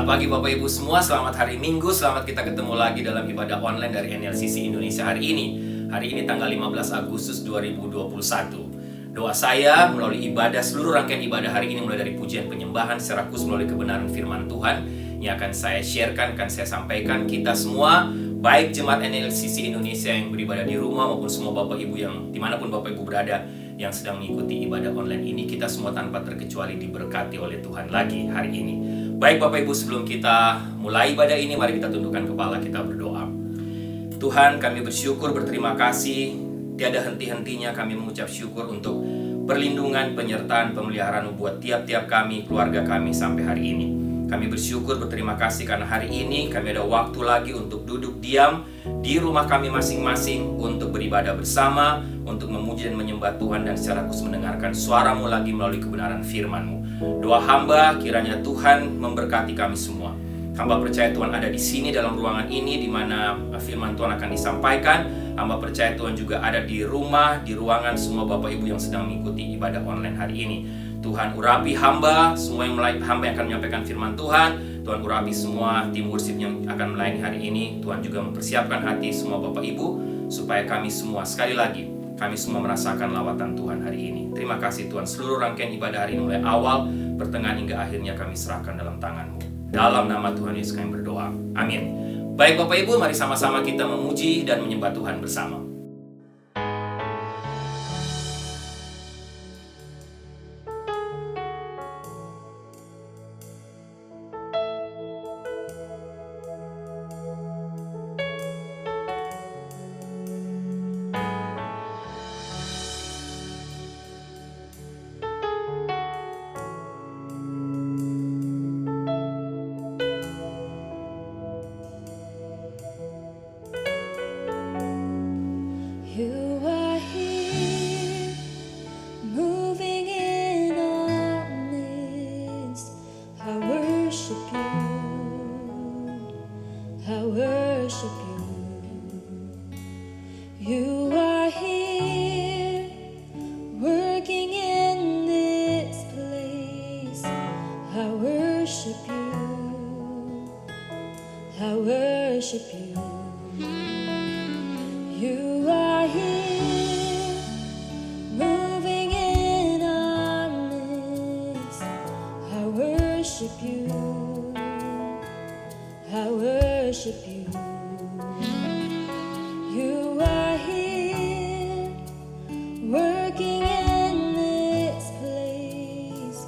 pagi Bapak Ibu semua, selamat hari Minggu, selamat kita ketemu lagi dalam ibadah online dari NLCC Indonesia hari ini. Hari ini tanggal 15 Agustus 2021. Doa saya melalui ibadah, seluruh rangkaian ibadah hari ini mulai dari pujian penyembahan secara khusus melalui kebenaran firman Tuhan yang akan saya sharekan, akan saya sampaikan. Kita semua, baik jemaat NLCC Indonesia yang beribadah di rumah maupun semua Bapak Ibu yang dimanapun Bapak Ibu berada yang sedang mengikuti ibadah online ini, kita semua tanpa terkecuali diberkati oleh Tuhan lagi hari ini. Baik Bapak Ibu, sebelum kita mulai ibadah ini, mari kita tundukkan kepala, kita berdoa. Tuhan, kami bersyukur, berterima kasih, tiada henti-hentinya kami mengucap syukur untuk perlindungan, penyertaan, pemeliharaan buat tiap-tiap kami, keluarga kami sampai hari ini. Kami bersyukur, berterima kasih karena hari ini kami ada waktu lagi untuk duduk diam di rumah kami masing-masing untuk beribadah bersama, untuk memuji dan menyembah Tuhan dan secara khusus mendengarkan suara-Mu lagi melalui kebenaran firman-Mu. Doa hamba kiranya Tuhan memberkati kami semua. Hamba percaya Tuhan ada di sini dalam ruangan ini di mana firman Tuhan akan disampaikan. Hamba percaya Tuhan juga ada di rumah, di ruangan semua Bapak Ibu yang sedang mengikuti ibadah online hari ini. Tuhan urapi hamba, semua hamba yang akan menyampaikan firman Tuhan. Tuhan urapi semua tim worship yang akan melayani hari ini. Tuhan juga mempersiapkan hati semua Bapak Ibu supaya kami semua, sekali lagi, kami semua merasakan lawatan Tuhan hari ini. Terima kasih Tuhan, seluruh rangkaian ibadah hari ini mulai awal, pertengahan hingga akhirnya kami serahkan dalam tangan-Mu. Dalam nama Tuhan Yesus kami berdoa. Amin. Baik Bapak Ibu, mari sama-sama kita memuji dan menyembah Tuhan bersama. You are here, moving in our midst. I worship you, I worship you. You are here, working in this place. I worship you, I worship you. You are here, moving in our midst. I worship you, I worship you. You are here, working in this place.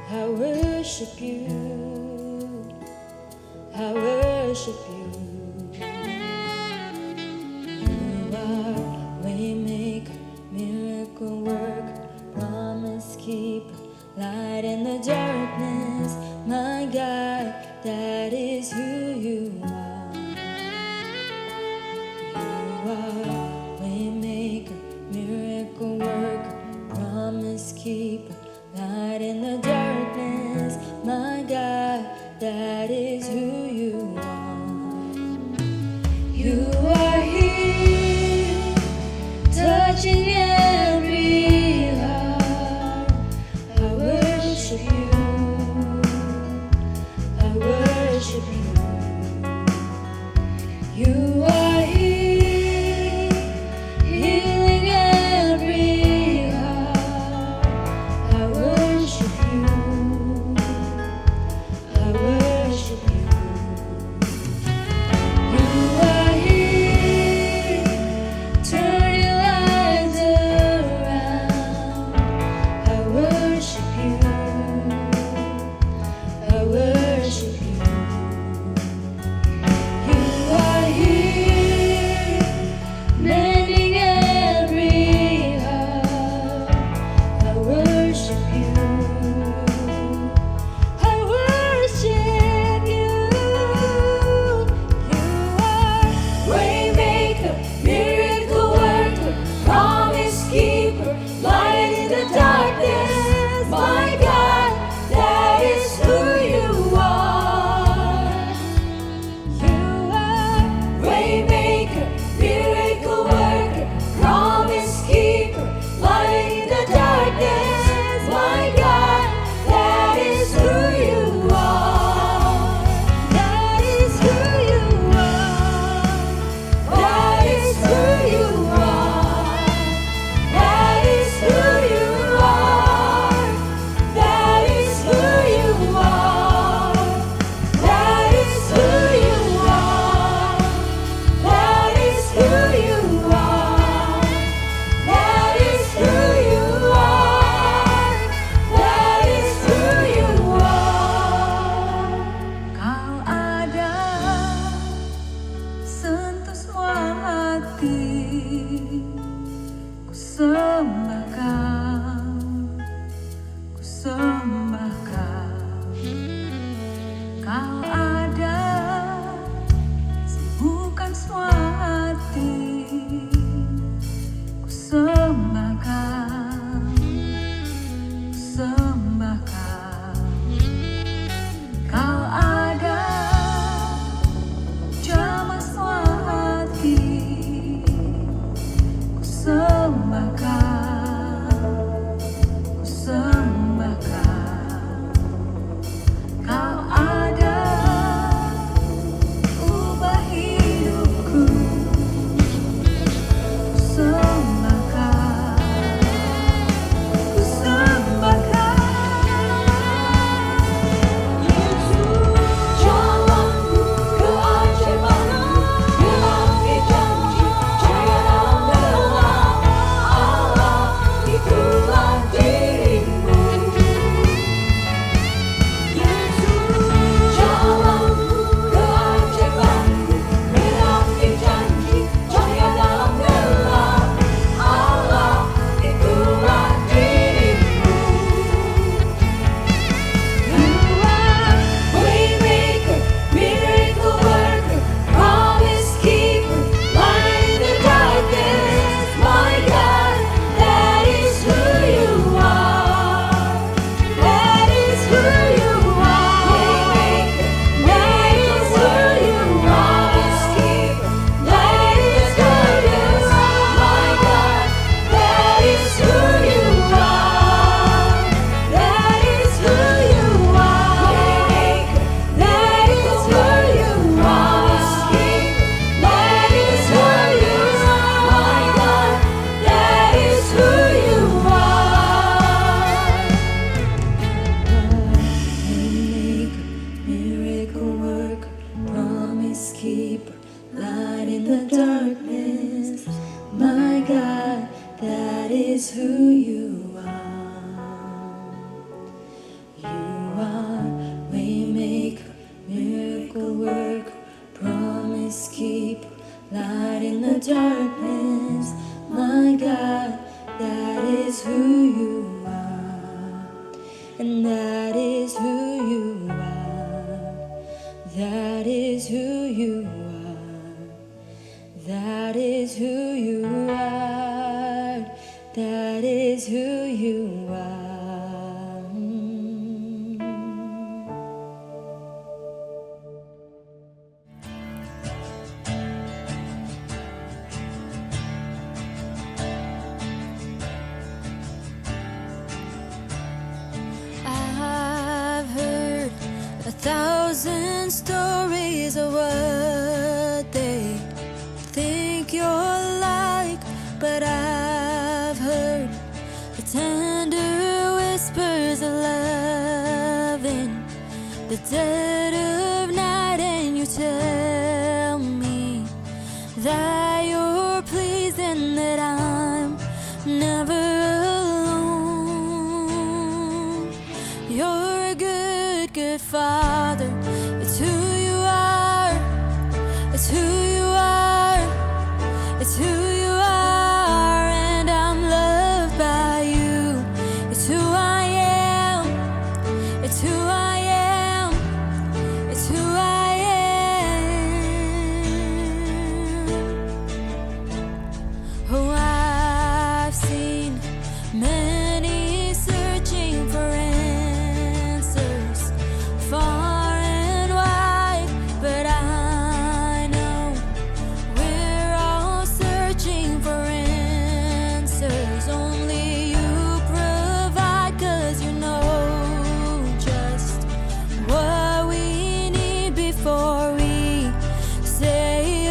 I worship you, I worship you. Waymaker, miracle worker, promise keeper, light in the darkness, my God, that is who you are. You are waymaker, miracle worker, promise keeper, light in the darkness, my God, that is who you are. You are here, touching every heart. I worship you, I worship you. You are here, healing every heart. I worship you, I worship you. You are here, turning lives around. I worship you, I worship you. You are here. in the darkness. My God, that is who you are. You are waymaker, miracle worker, promise keeper, light in the darkness. My God, that is who you are, and that is who you are. That is who you are. That is who you are. That is who you are. I've heard 1,000 stories of what they think you're like, but I've heard the tender whispers of love in the dead of night, and you tell me that you're pleased and that I'm never alone. You're a good, good father. It's who you are. It's who you are. It's who you are, and I'm loved by you. It's who I am. It's who I am. It's who I am. Oh, I've seen many searching for answers far and wide, but I know we're all searching for answers. Only you provide, 'cause you know just what we need before we say a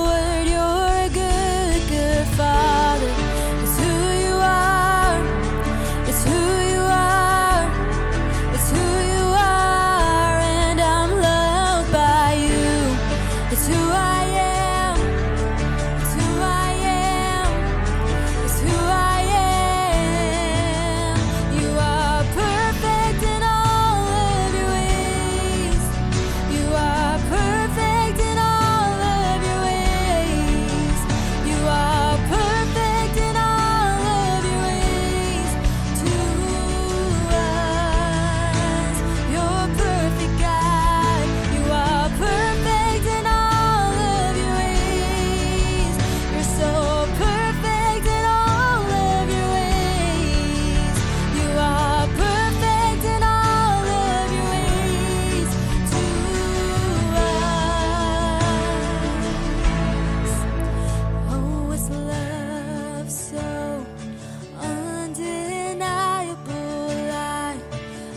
word. You're a good, good father. It's who you are. It's who you are. It's who you are, and I'm loved by you. It's who I am. It's who I am. It's who I am. You are perfect in all of your ways. You are perfect in all of your ways. You are perfect in all of your ways to us. You're perfect, God. You are perfect in all of your ways. You're so perfect in all of your ways. You are perfect in all of your ways to us. Oh, it's love so undeniable.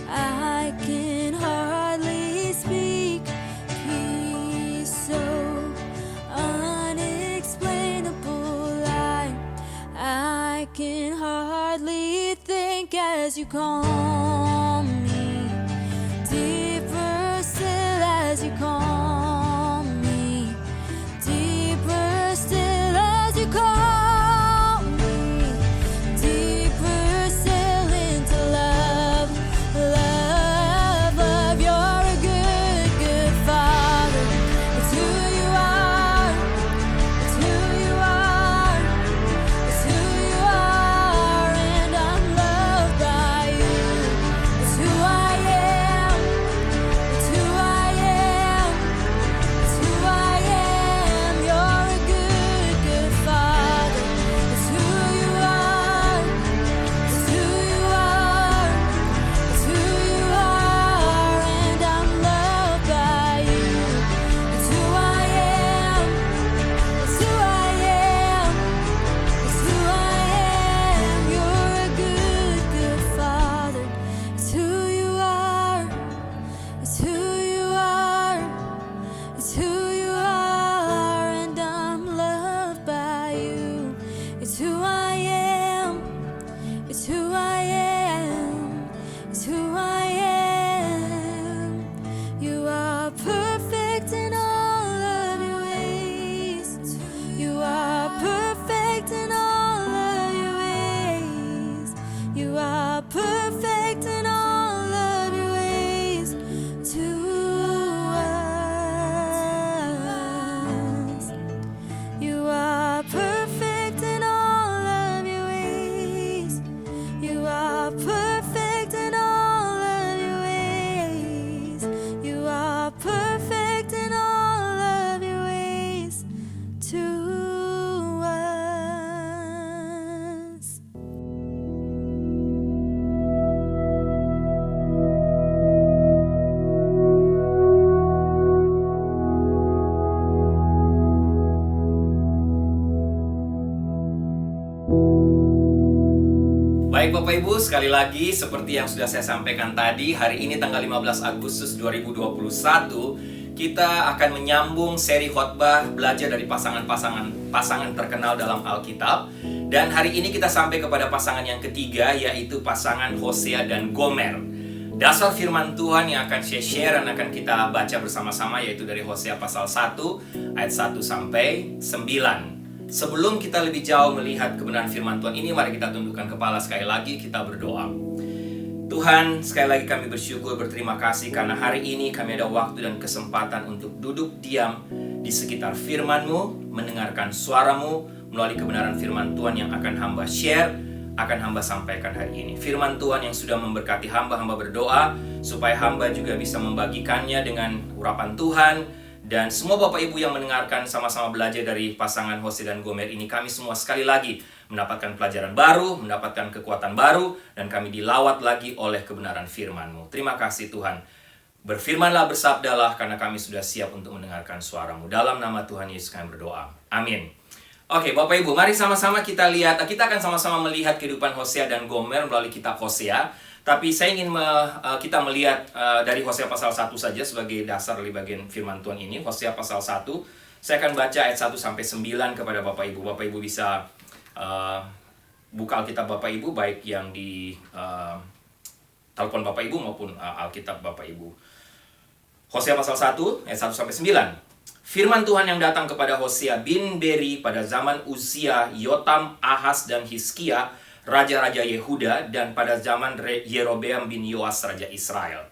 I can hardly speak. Peace so unexplainable. I can hardly think as you call me. Deeper still as you call me. Deeper still as you call me. Deeper still into love. Love, love. You're a good, good father. It's who you are. It's who you are. It's who you are, and I'm loved by you. Baik Bapak Ibu, sekali lagi seperti yang sudah saya sampaikan tadi, hari ini tanggal 15 Agustus 2021 kita akan menyambung seri khotbah belajar dari pasangan terkenal dalam Alkitab. Dan hari ini kita sampai kepada pasangan yang ketiga, yaitu pasangan Hosea dan Gomer. Dasar firman Tuhan yang akan saya share dan akan kita baca bersama-sama yaitu dari Hosea pasal 1 ayat 1 sampai 9. Sebelum kita lebih jauh melihat kebenaran firman Tuhan ini, mari kita tundukkan kepala sekali lagi, kita berdoa. Tuhan, sekali lagi kami bersyukur, berterima kasih karena hari ini kami ada waktu dan kesempatan untuk duduk diam di sekitar firman-Mu, mendengarkan suara-Mu melalui kebenaran firman Tuhan yang akan hamba share, akan hamba sampaikan hari ini. Firman Tuhan yang sudah memberkati hamba berdoa supaya hamba juga bisa membagikannya dengan urapan Tuhan. Dan semua Bapak Ibu yang mendengarkan sama-sama belajar dari pasangan Hosea dan Gomer ini, kami semua sekali lagi mendapatkan pelajaran baru, mendapatkan kekuatan baru, dan kami dilawat lagi oleh kebenaran firman-Mu. Terima kasih Tuhan. Berfirmanlah, bersabdalah, karena kami sudah siap untuk mendengarkan suara-Mu. Dalam nama Tuhan Yesus kami berdoa. Amin. Oke, Bapak Ibu, mari sama-sama kita lihat. Kita akan sama-sama melihat kehidupan Hosea dan Gomer melalui kitab Hosea. Tapi saya ingin kita melihat dari Hosea pasal 1 saja sebagai dasar dari bagian firman Tuhan ini. Hosea pasal 1. Saya akan baca ayat 1 sampai 9 kepada Bapak Ibu. Bapak Ibu bisa buka Alkitab Bapak Ibu, baik yang di telepon Bapak Ibu maupun Alkitab Bapak Ibu. Hosea pasal 1 ayat 1 sampai 9. Firman Tuhan yang datang kepada Hosea bin Beri pada zaman Uzia, Yotam, Ahaz, dan Hizkia, raja-raja Yehuda, dan pada zaman Yerobeam bin Yoas, raja Israel.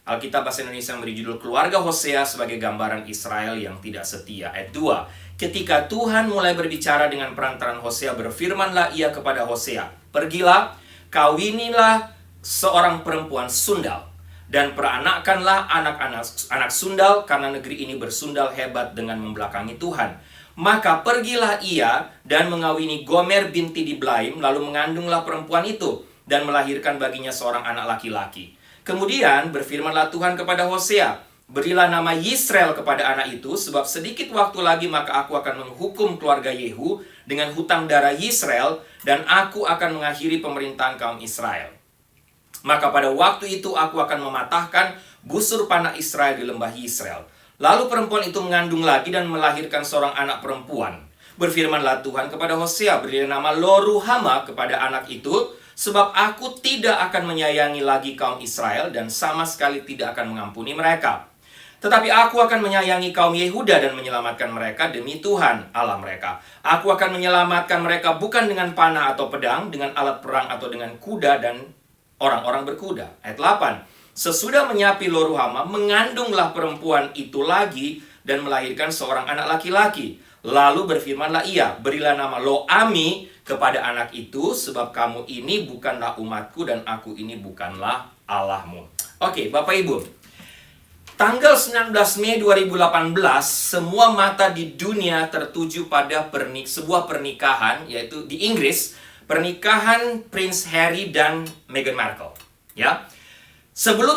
Alkitab Bahasa Indonesia memberi judul Keluarga Hosea sebagai gambaran Israel yang tidak setia. Ayat 2. Ketika Tuhan mulai berbicara dengan perantaran Hosea, berfirmanlah ia kepada Hosea, pergilah, kawinilah seorang perempuan sundal, dan peranakkanlah anak sundal, karena negeri ini bersundal hebat dengan membelakangi Tuhan. Maka pergilah ia dan mengawini Gomer binti Diblaim, lalu mengandunglah perempuan itu dan melahirkan baginya seorang anak laki-laki. Kemudian berfirmanlah Tuhan kepada Hosea, berilah nama Yisrael kepada anak itu, sebab sedikit waktu lagi maka aku akan menghukum keluarga Yehu dengan hutang darah Yisrael, dan aku akan mengakhiri pemerintahan kaum Israel. Maka pada waktu itu aku akan mematahkan busur panah Israel di lembah Yisrael. Lalu perempuan itu mengandung lagi dan melahirkan seorang anak perempuan. Berfirmanlah Tuhan kepada Hosea, berilah nama Lo-ruhama kepada anak itu, sebab aku tidak akan menyayangi lagi kaum Israel dan sama sekali tidak akan mengampuni mereka. Tetapi aku akan menyayangi kaum Yehuda dan menyelamatkan mereka demi Tuhan Allah mereka. Aku akan menyelamatkan mereka bukan dengan panah atau pedang, dengan alat perang atau dengan kuda dan orang-orang berkuda. Ayat 8. Sesudah menyapi Lo-ruhama, mengandunglah perempuan itu lagi dan melahirkan seorang anak laki-laki. Lalu berfirmanlah ia, berilah nama Lo-ami kepada anak itu, sebab kamu ini bukanlah umatku dan aku ini bukanlah Allahmu. Oke, Bapak Ibu. Tanggal 19 Mei 2018, semua mata di dunia tertuju pada sebuah pernikahan, yaitu di Inggris, pernikahan Prince Harry dan Meghan Markle. Ya. Sebelum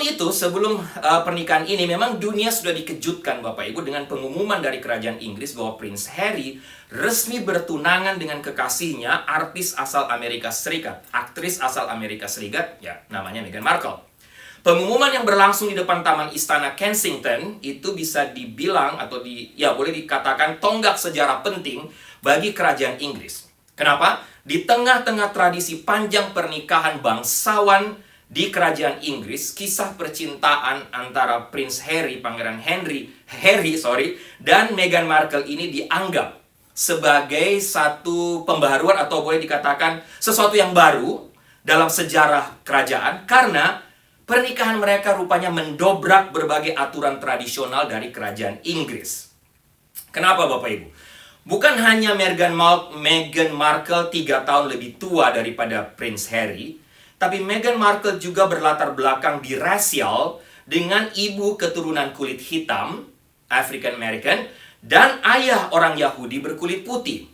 pernikahan ini, memang dunia sudah dikejutkan Bapak Ibu dengan pengumuman dari kerajaan Inggris bahwa Prince Harry resmi bertunangan dengan kekasihnya, aktris asal Amerika Serikat, ya, namanya Meghan Markle. Pengumuman yang berlangsung di depan Taman Istana Kensington itu bisa dibilang boleh dikatakan tonggak sejarah penting bagi kerajaan Inggris. Kenapa? Di tengah-tengah tradisi panjang pernikahan bangsawan di kerajaan Inggris, kisah percintaan antara Prince Harry, Pangeran Harry, dan Meghan Markle ini dianggap sebagai satu pembaharuan atau boleh dikatakan sesuatu yang baru dalam sejarah kerajaan, karena pernikahan mereka rupanya mendobrak berbagai aturan tradisional dari kerajaan Inggris. Kenapa Bapak Ibu? Bukan hanya Meghan Markle 3 tahun lebih tua daripada Prince Harry, tapi Meghan Markle juga berlatar belakang birasial dengan ibu keturunan kulit hitam, African American, dan ayah orang Yahudi berkulit putih.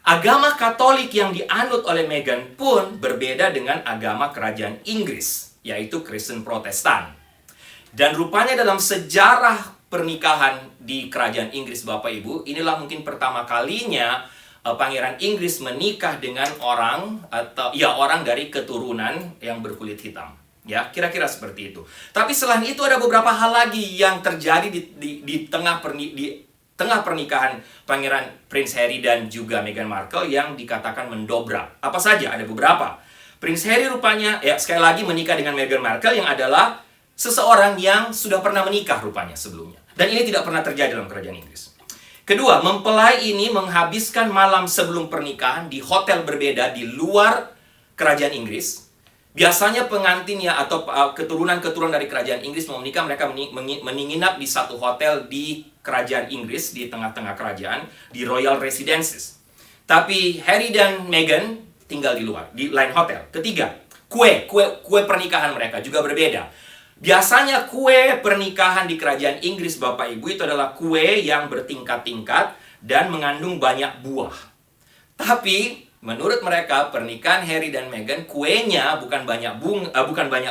Agama Katolik yang dianut oleh Meghan pun berbeda dengan agama kerajaan Inggris, yaitu Kristen Protestan. Dan rupanya dalam sejarah pernikahan di kerajaan Inggris Bapak Ibu, inilah mungkin pertama kalinya Pangeran Inggris menikah dengan orang orang dari keturunan yang berkulit hitam. Ya, kira-kira seperti itu. Tapi selain itu ada beberapa hal lagi yang terjadi di tengah pernikahan Pangeran Prince Harry dan juga Meghan Markle yang dikatakan mendobrak. Apa saja? Ada beberapa. Prince Harry rupanya, sekali lagi menikah dengan Meghan Markle yang adalah seseorang yang sudah pernah menikah rupanya sebelumnya. Dan ini tidak pernah terjadi dalam kerajaan Inggris. Kedua, mempelai ini menghabiskan malam sebelum pernikahan di hotel berbeda di luar kerajaan Inggris. Biasanya pengantinnya atau keturunan-keturunan dari kerajaan Inggris mau menikah, mereka menginap di satu hotel di kerajaan Inggris, di tengah-tengah kerajaan, di Royal Residences. Tapi Harry dan Meghan tinggal di luar, di lain hotel. Ketiga, kue pernikahan mereka juga berbeda. Biasanya kue pernikahan di kerajaan Inggris, Bapak Ibu, itu adalah kue yang bertingkat-tingkat dan mengandung banyak buah. Tapi menurut mereka, pernikahan Harry dan Meghan, kuenya bukan banyak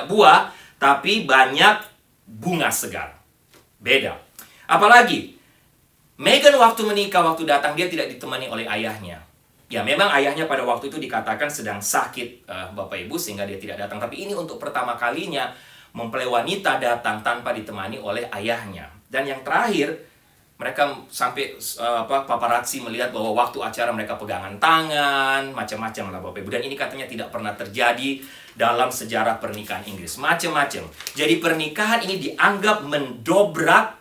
buah, tapi banyak bunga segar. Beda. Apalagi, Meghan waktu menikah, waktu datang, dia tidak ditemani oleh ayahnya. Ya, memang ayahnya pada waktu itu dikatakan sedang sakit, Bapak Ibu, sehingga dia tidak datang. Tapi ini untuk pertama kalinya mempelai wanita datang tanpa ditemani oleh ayahnya. Dan yang terakhir, mereka sampai paparazzi melihat bahwa waktu acara mereka pegangan tangan, macam-macam lah Bapak Ibu. Dan ini katanya tidak pernah terjadi dalam sejarah pernikahan Inggris. Macam-macam. Jadi pernikahan ini dianggap mendobrak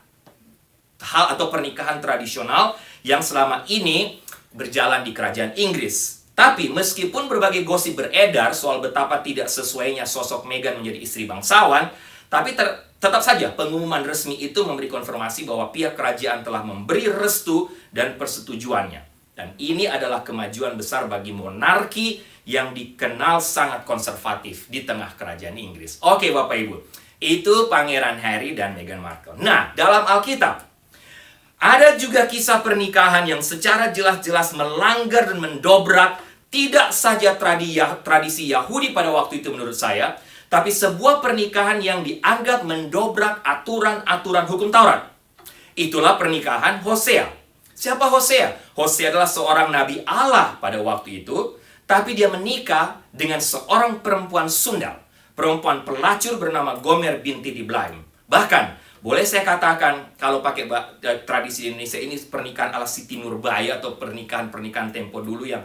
hal atau pernikahan tradisional yang selama ini berjalan di kerajaan Inggris. Tapi meskipun berbagai gosip beredar soal betapa tidak sesuainya sosok Meghan menjadi istri bangsawan, tapi tetap saja pengumuman resmi itu memberi konfirmasi bahwa pihak kerajaan telah memberi restu dan persetujuannya. Dan ini adalah kemajuan besar bagi monarki yang dikenal sangat konservatif di tengah kerajaan Inggris. Oke Bapak Ibu, itu Pangeran Harry dan Meghan Markle. Nah, dalam Alkitab, ada juga kisah pernikahan yang secara jelas-jelas melanggar dan mendobrak tidak saja tradisi Yahudi pada waktu itu menurut saya, tapi sebuah pernikahan yang dianggap mendobrak aturan-aturan hukum Taurat. Itulah pernikahan Hosea. Siapa Hosea? Hosea adalah seorang nabi Allah pada waktu itu, tapi dia menikah dengan seorang perempuan sundal, perempuan pelacur bernama Gomer binti Diblaim. Bahkan boleh saya katakan, kalau pakai tradisi Indonesia ini pernikahan ala Siti Nurbaya atau pernikahan tempo dulu yang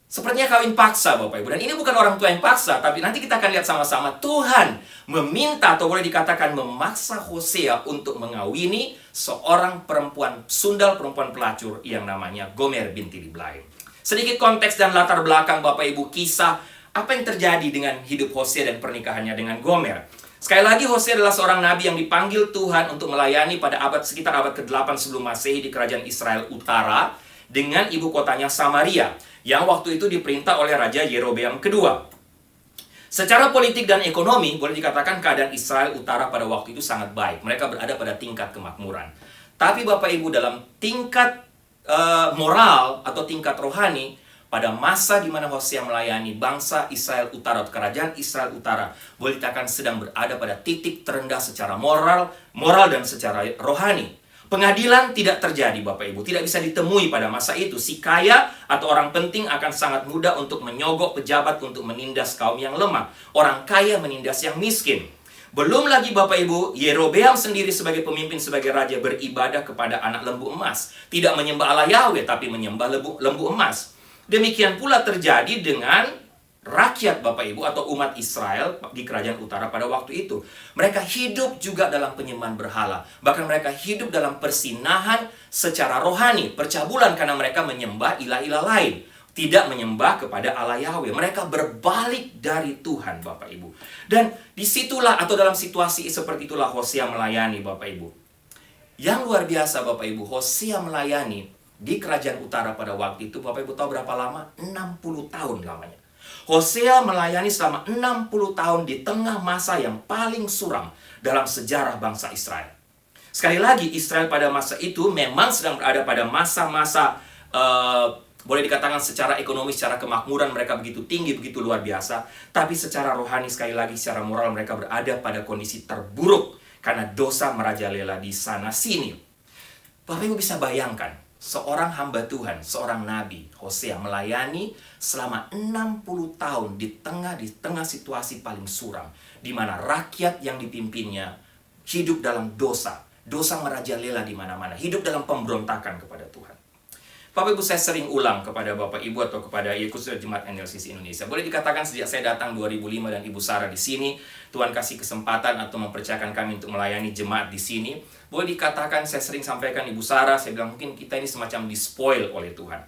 sepertinya kawin paksa Bapak Ibu. Dan ini bukan orang tua yang paksa, tapi nanti kita akan lihat sama-sama Tuhan meminta atau boleh dikatakan memaksa Hosea untuk mengawini seorang perempuan sundal, perempuan pelacur yang namanya Gomer binti Diblaim. Sedikit konteks dan latar belakang Bapak Ibu kisah apa yang terjadi dengan hidup Hosea dan pernikahannya dengan Gomer. Sekali lagi, Hosea adalah seorang nabi yang dipanggil Tuhan untuk melayani pada sekitar abad ke-8 sebelum Masehi di kerajaan Israel Utara dengan ibu kotanya Samaria, yang waktu itu diperintah oleh Raja Yerobeam kedua. Secara politik dan ekonomi, boleh dikatakan keadaan Israel Utara pada waktu itu sangat baik. Mereka berada pada tingkat kemakmuran. Tapi Bapak Ibu, dalam tingkat moral atau tingkat rohani, pada masa di mana Hosea melayani bangsa Israel Utara atau kerajaan Israel Utara, boleh dikatakan sedang berada pada titik terendah secara moral dan secara rohani. Pengadilan tidak terjadi Bapak Ibu, tidak bisa ditemui pada masa itu. Si kaya atau orang penting akan sangat mudah untuk menyogok pejabat untuk menindas kaum yang lemah. Orang kaya menindas yang miskin. Belum lagi Bapak Ibu, Yerobeam sendiri sebagai pemimpin, sebagai raja beribadah kepada anak lembu emas. Tidak menyembah Allah Yahweh, tapi menyembah lembu emas. Demikian pula terjadi dengan rakyat Bapak Ibu atau umat Israel di kerajaan utara pada waktu itu. Mereka hidup juga dalam penyembahan berhala. Bahkan mereka hidup dalam persinahan secara rohani, percabulan karena mereka menyembah ilah-ilah lain, tidak menyembah kepada Allah Yahweh. Mereka berbalik dari Tuhan Bapak Ibu. Dan disitulah atau dalam situasi seperti itulah Hosea melayani Bapak Ibu. Yang luar biasa Bapak Ibu, Hosea melayani di kerajaan utara pada waktu itu. Bapak Ibu tahu berapa lama? 60 tahun lamanya. Hosea melayani selama 60 tahun di tengah masa yang paling suram dalam sejarah bangsa Israel. Sekali lagi, Israel pada masa itu memang sedang berada pada masa-masa boleh dikatakan secara ekonomi, secara kemakmuran mereka begitu tinggi, begitu luar biasa. Tapi secara rohani, sekali lagi secara moral mereka berada pada kondisi terburuk karena dosa merajalela di sana sini. Bapak Ibu bisa bayangkan, seorang hamba Tuhan, seorang nabi, Hosea, melayani selama 60 tahun di tengah situasi paling suram, di mana rakyat yang dipimpinnya hidup dalam dosa merajalela di mana-mana, hidup dalam pemberontakan kepada Tuhan. Bapak Ibu, saya sering ulang kepada Bapak Ibu atau kepada khususnya Jemaat NLCC Indonesia. Boleh dikatakan sejak saya datang 2005 dan Ibu Sarah di sini, Tuhan kasih kesempatan atau mempercayakan kami untuk melayani jemaat di sini. Boleh dikatakan, saya sering sampaikan Ibu Sarah, saya bilang mungkin kita ini semacam di-spoil oleh Tuhan.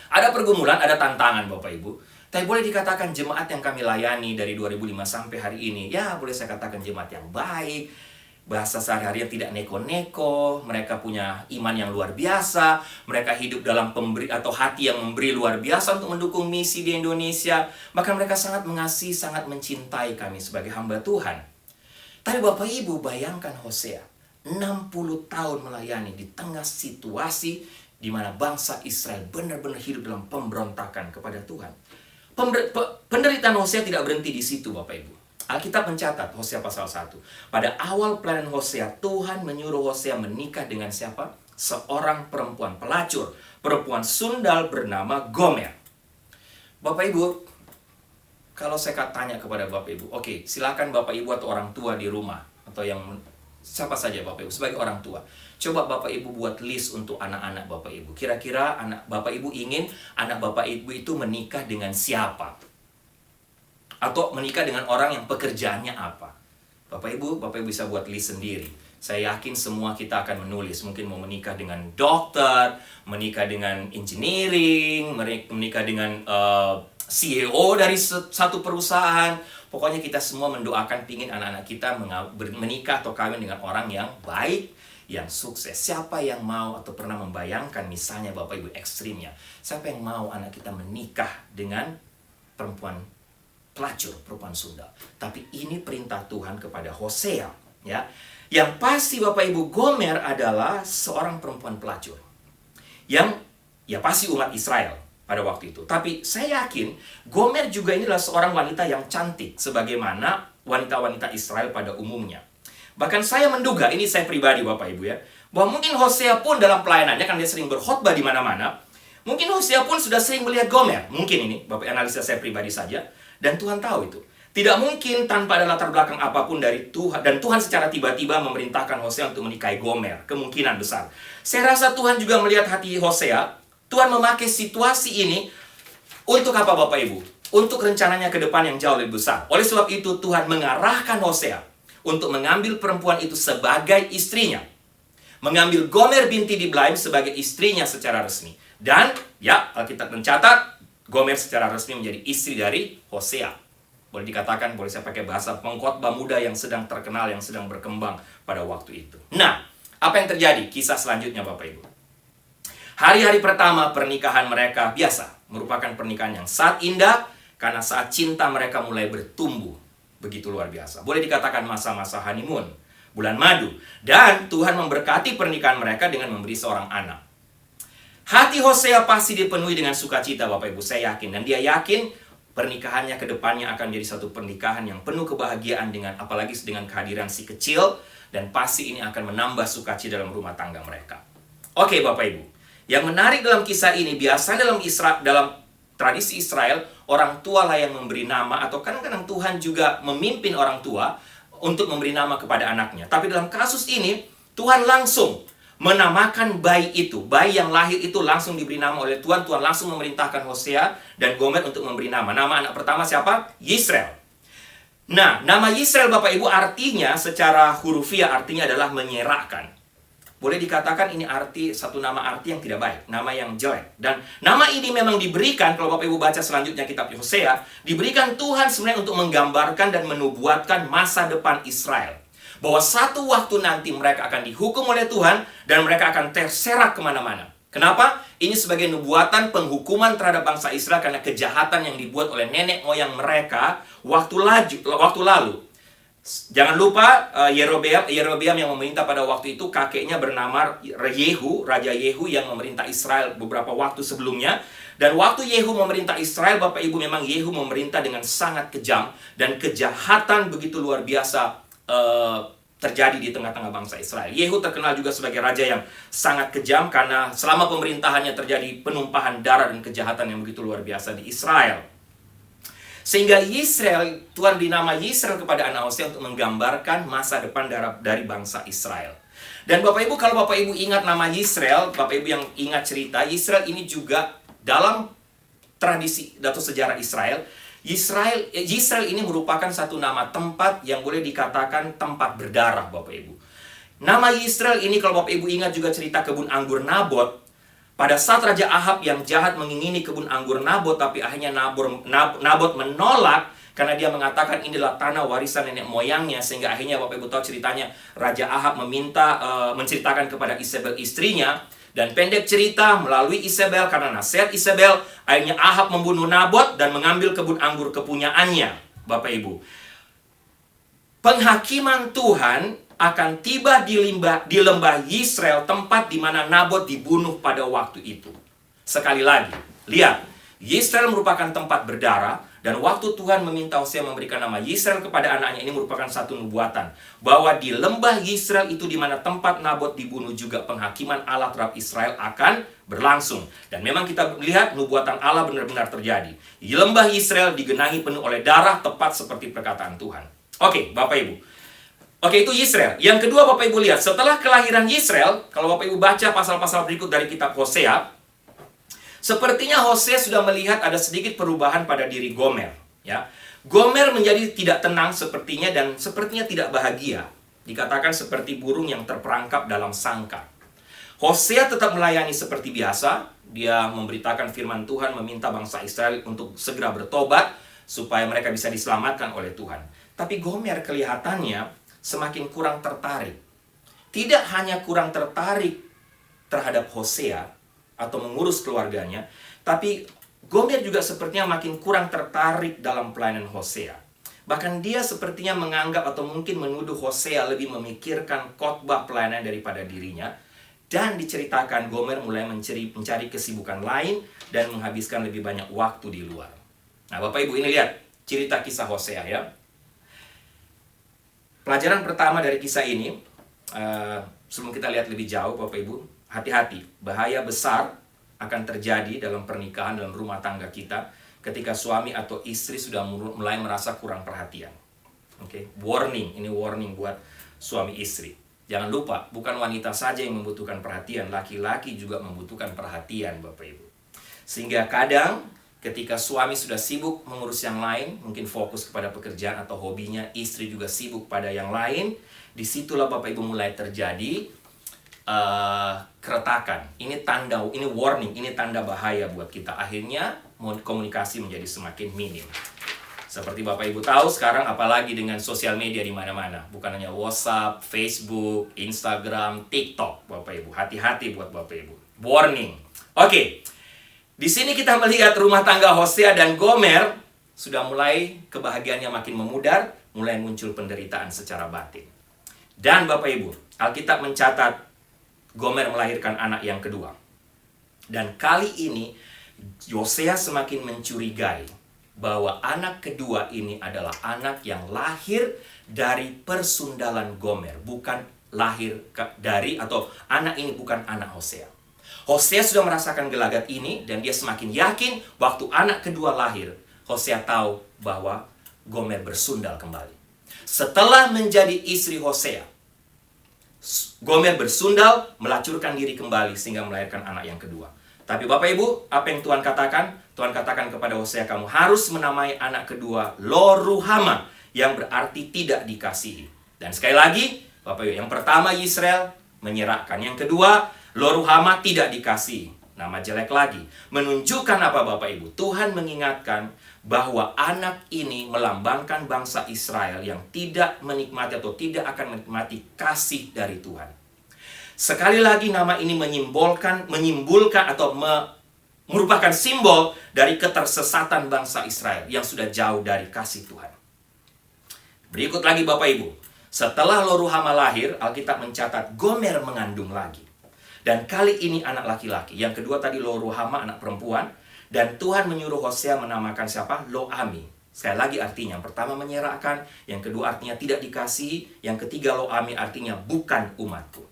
Ada pergumulan, ada tantangan Bapak Ibu. Tapi boleh dikatakan jemaat yang kami layani dari 2005 sampai hari ini, ya boleh saya katakan jemaat yang baik. Bahasa sehari-hari tidak neko-neko, mereka punya iman yang luar biasa, mereka hidup dalam pemberi atau hati yang memberi luar biasa untuk mendukung misi di Indonesia. Bahkan mereka sangat mengasihi, sangat mencintai kami sebagai hamba Tuhan. Tapi Bapak Ibu bayangkan Hosea, 60 tahun melayani di tengah situasi di mana bangsa Israel benar-benar hidup dalam pemberontakan kepada Tuhan. Penderitaan Hosea tidak berhenti di situ Bapak Ibu. Alkitab mencatat Hosea pasal 1. Pada awal pelayanan Hosea, Tuhan menyuruh Hosea menikah dengan siapa? Seorang perempuan pelacur, perempuan sundal bernama Gomer. Bapak Ibu, kalau saya tanya kepada Bapak Ibu, oke, silakan Bapak Ibu atau orang tua di rumah, atau yang siapa saja Bapak Ibu, sebagai orang tua, coba Bapak Ibu buat list untuk anak-anak Bapak Ibu. Kira-kira anak Bapak Ibu ingin anak Bapak Ibu itu menikah dengan siapa? Atau menikah dengan orang yang pekerjaannya apa? Bapak Ibu bisa buat list sendiri. Saya yakin semua kita akan menulis. Mungkin mau menikah dengan dokter, menikah dengan engineering, menikah dengan CEO dari satu perusahaan. Pokoknya kita semua mendoakan pingin anak-anak kita menikah atau kawin dengan orang yang baik, yang sukses. Siapa yang mau atau pernah membayangkan misalnya Bapak Ibu ekstrimnya, siapa yang mau anak kita menikah dengan perempuan pelacur, perempuan sundal? Tapi ini perintah Tuhan kepada Hosea, ya. Yang pasti Bapak Ibu, Gomer adalah seorang perempuan pelacur yang ya pasti umat Israel pada waktu itu. Tapi saya yakin Gomer juga ini adalah seorang wanita yang cantik sebagaimana wanita-wanita Israel pada umumnya. Bahkan saya menduga, ini saya pribadi Bapak Ibu ya, bahwa mungkin Hosea pun dalam pelayanannya, kan dia sering berkhotbah di mana-mana, mungkin Hosea pun sudah sering melihat Gomer. Mungkin ini Bapak analisa saya pribadi saja. Dan Tuhan tahu itu. Tidak mungkin tanpa ada latar belakang apapun dari Tuhan. Dan Tuhan secara tiba-tiba memerintahkan Hosea untuk menikahi Gomer. Kemungkinan besar. Saya rasa Tuhan juga melihat hati Hosea. Tuhan memakai situasi ini untuk apa Bapak Ibu? Untuk rencananya ke depan yang jauh lebih besar. Oleh sebab itu Tuhan mengarahkan Hosea untuk mengambil perempuan itu sebagai istrinya. Mengambil Gomer binti Diblaim sebagai istrinya secara resmi. Dan ya, Alkitab mencatat Gomer secara resmi menjadi istri dari Hosea. Boleh dikatakan, boleh saya pakai bahasa pengkhotbah muda yang sedang terkenal, yang sedang berkembang pada waktu itu. Nah, apa yang terjadi? Kisah selanjutnya Bapak Ibu. Hari-hari pertama pernikahan mereka biasa, merupakan pernikahan yang sangat indah, karena saat cinta mereka mulai bertumbuh. Begitu luar biasa. Boleh dikatakan masa-masa honeymoon, bulan madu. Dan Tuhan memberkati pernikahan mereka dengan memberi seorang anak. Hati Hosea pasti dipenuhi dengan sukacita Bapak Ibu, saya yakin. Dan dia yakin pernikahannya ke depannya akan jadi satu pernikahan yang penuh kebahagiaan, dengan apalagi dengan kehadiran si kecil. Dan pasti ini akan menambah sukacita dalam rumah tangga mereka. Oke Bapak Ibu, yang menarik dalam kisah ini, biasanya dalam tradisi Israel, orang tua lah yang memberi nama, atau kadang-kadang Tuhan juga memimpin orang tua untuk memberi nama kepada anaknya. Tapi dalam kasus ini, Tuhan langsung menamakan bayi itu. Bayi yang lahir itu langsung diberi nama oleh Tuhan. Tuhan langsung memerintahkan Hosea dan Gomer untuk memberi nama. Nama anak pertama siapa? Yisrael. Nah, nama Yisrael Bapak Ibu artinya secara hurufiah artinya adalah menyerakkan. Boleh dikatakan ini satu nama arti yang tidak baik, nama yang jelek. Dan nama ini memang diberikan, kalau Bapak Ibu baca selanjutnya kitab Hosea, diberikan Tuhan sebenarnya untuk menggambarkan dan menubuatkan masa depan Israel. Bahwa satu waktu nanti mereka akan dihukum oleh Tuhan dan mereka akan terserak kemana-mana. Kenapa? Ini sebagai nubuatan penghukuman terhadap bangsa Israel karena kejahatan yang dibuat oleh nenek moyang mereka waktu lalu. Jangan lupa Yerobeam yang memerintah pada waktu itu, kakeknya bernama Yehu, Raja Yehu yang memerintah Israel beberapa waktu sebelumnya. Dan waktu Yehu memerintah Israel, Bapak Ibu, memang Yehu memerintah dengan sangat kejam dan kejahatan begitu luar biasa terjadi di tengah-tengah bangsa Israel. Yehu terkenal juga sebagai raja yang sangat kejam karena selama pemerintahannya terjadi penumpahan darah dan kejahatan yang begitu luar biasa di Israel. Sehingga Yisrael, Tuhan beri nama Yisrael kepada anak Hosea untuk menggambarkan masa depan dari bangsa Israel. Dan Bapak Ibu, kalau Bapak Ibu ingat nama Yisrael, Bapak Ibu yang ingat cerita, Yisrael ini juga dalam tradisi atau sejarah Israel, Yisrael ini merupakan satu nama tempat yang boleh dikatakan tempat berdarah, Bapak Ibu. Nama Yisrael ini, kalau Bapak Ibu ingat juga cerita kebun anggur Nabot, pada saat Raja Ahab yang jahat mengingini kebun anggur Nabot, tapi akhirnya Nabot menolak karena dia mengatakan inilah tanah warisan nenek moyangnya, sehingga akhirnya Bapak Ibu tahu ceritanya, Raja Ahab menceritakan kepada Isabel istrinya. Dan pendek cerita, melalui Isabel, karena nasihat Isabel, akhirnya Ahab membunuh Nabot dan mengambil kebun anggur kepunyaannya, Bapak Ibu. Penghakiman Tuhan akan tiba di lembah Yisrael, tempat di mana Nabot dibunuh pada waktu itu. Sekali lagi, lihat, Yisrael merupakan tempat berdarah, dan waktu Tuhan meminta Hosea memberikan nama Yisrael kepada anaknya, ini merupakan satu nubuatan bahwa di lembah Yisrael itu di mana tempat Nabot dibunuh juga penghakiman Allah terhadap Israel akan berlangsung. Dan memang kita lihat nubuatan Allah benar-benar terjadi. Di lembah Yisrael digenangi penuh oleh darah, tepat seperti perkataan Tuhan. Oke, Bapak Ibu. Oke, itu Yisrael. Yang kedua, Bapak Ibu lihat, setelah kelahiran Yisrael, kalau Bapak Ibu baca pasal-pasal berikut dari kitab Hosea, sepertinya Hosea sudah melihat ada sedikit perubahan pada diri Gomer. Ya, Gomer menjadi tidak tenang sepertinya dan sepertinya tidak bahagia. Dikatakan seperti burung yang terperangkap dalam sangkar. Hosea tetap melayani seperti biasa. Dia memberitakan firman Tuhan, meminta bangsa Israel untuk segera bertobat supaya mereka bisa diselamatkan oleh Tuhan. Tapi Gomer kelihatannya semakin kurang tertarik. Tidak hanya kurang tertarik terhadap Hosea atau mengurus keluarganya, tapi Gomer juga sepertinya makin kurang tertarik dalam pelayanan Hosea. Bahkan dia sepertinya menganggap atau mungkin menuduh Hosea lebih memikirkan khotbah pelayanan daripada dirinya. Dan diceritakan Gomer mulai mencari kesibukan lain dan menghabiskan lebih banyak waktu di luar. Nah, Bapak Ibu, ini lihat cerita kisah Hosea ya. Pelajaran pertama dari kisah ini, sebelum kita lihat lebih jauh, Bapak Ibu, hati-hati, bahaya besar akan terjadi dalam pernikahan, dalam rumah tangga kita ketika suami atau istri sudah mulai merasa kurang perhatian. Oke, warning, ini warning buat suami istri. Jangan lupa, bukan wanita saja yang membutuhkan perhatian, laki-laki juga membutuhkan perhatian, Bapak Ibu. Sehingga kadang ketika suami sudah sibuk mengurus yang lain, mungkin fokus kepada pekerjaan atau hobinya, istri juga sibuk pada yang lain, disitulah Bapak Ibu mulai terjadi keretakan. Ini tanda, ini warning, ini tanda bahaya buat kita. Akhirnya komunikasi menjadi semakin minim. Seperti Bapak Ibu tahu sekarang, apalagi dengan sosial media di mana-mana, bukan hanya WhatsApp, Facebook, Instagram, TikTok, Bapak Ibu. Hati-hati buat Bapak Ibu. Warning. Oke. Di sini kita melihat rumah tangga Hosea dan Gomer sudah mulai kebahagiaannya makin memudar, mulai muncul penderitaan secara batin. Dan Bapak Ibu, Alkitab mencatat Gomer melahirkan anak yang kedua. Dan kali ini Hosea semakin mencurigai bahwa anak kedua ini adalah anak yang lahir dari persundalan Gomer, bukan lahir dari, atau anak ini bukan anak Hosea. Hosea sudah merasakan gelagat ini dan dia semakin yakin waktu anak kedua lahir, Hosea tahu bahwa Gomer bersundal kembali. Setelah menjadi istri Hosea, Gomer bersundal, melacurkan diri kembali sehingga melahirkan anak yang kedua. Tapi Bapak Ibu, apa yang Tuhan katakan? Tuhan katakan kepada Hosea, kamu harus menamai anak kedua Lo-ruhama, yang berarti tidak dikasihi. Dan sekali lagi, Bapak Ibu, yang pertama Yisrael menyerahkan, yang kedua Lo-ruhama tidak dikasihi. Nama jelek lagi. Menunjukkan apa Bapak Ibu? Tuhan mengingatkan bahwa anak ini melambangkan bangsa Israel yang tidak menikmati atau tidak akan menikmati kasih dari Tuhan. Sekali lagi nama ini menyimbolkan atau merupakan simbol dari ketersesatan bangsa Israel yang sudah jauh dari kasih Tuhan. Berikut lagi Bapak Ibu. Setelah Lo-ruhama lahir, Alkitab mencatat Gomer mengandung lagi. Dan kali ini anak laki-laki. Yang kedua tadi Lo-ruhama, anak perempuan. Dan Tuhan menyuruh Hosea menamakan siapa? Lo-ami. Sekali lagi artinya, yang pertama menyerahkan, yang kedua artinya tidak dikasihi, yang ketiga lo ami artinya bukan umatku.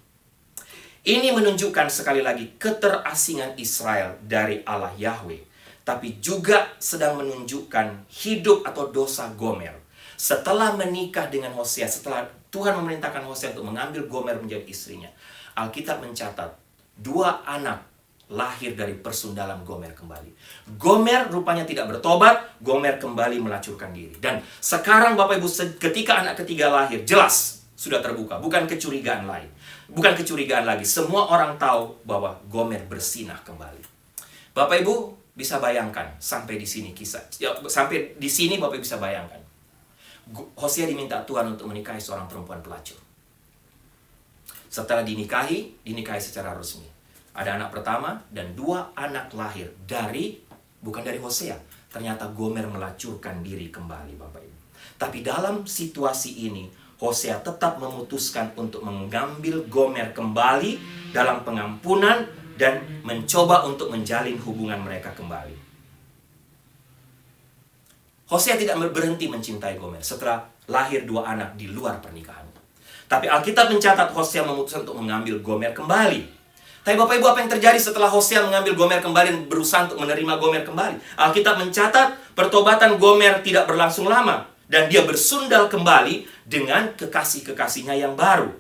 Ini menunjukkan sekali lagi keterasingan Israel dari Allah Yahweh, tapi juga sedang menunjukkan hidup atau dosa Gomer. Setelah menikah dengan Hosea, setelah Tuhan memerintahkan Hosea untuk mengambil Gomer menjadi istrinya, Alkitab mencatat 2 anak lahir dari persundalan Gomer kembali. Gomer rupanya tidak bertobat, Gomer kembali melacurkan diri. Dan sekarang Bapak Ibu, ketika anak ketiga lahir, jelas sudah terbuka, bukan kecurigaan lain. Bukan kecurigaan lagi. Semua orang tahu bahwa Gomer bersinah kembali. Bapak Ibu bisa bayangkan sampai di sini kisah. Sampai di sini Bapak Ibu bisa bayangkan. Hosea diminta Tuhan untuk menikahi seorang perempuan pelacur. Setelah dinikahi secara resmi. Ada anak pertama dan 2 anak lahir bukan dari Hosea. Ternyata Gomer melacurkan diri kembali, Bapak Ibu. Tapi dalam situasi ini, Hosea tetap memutuskan untuk mengambil Gomer kembali dalam pengampunan dan mencoba untuk menjalin hubungan mereka kembali. Hosea tidak berhenti mencintai Gomer setelah lahir 2 anak di luar pernikahan. Tapi Alkitab mencatat Hosea memutuskan untuk mengambil Gomer kembali. Tapi Bapak Ibu, apa yang terjadi setelah Hosea mengambil Gomer kembali dan berusaha untuk menerima Gomer kembali? Alkitab mencatat pertobatan Gomer tidak berlangsung lama. Dan dia bersundal kembali dengan kekasih-kekasihnya yang baru.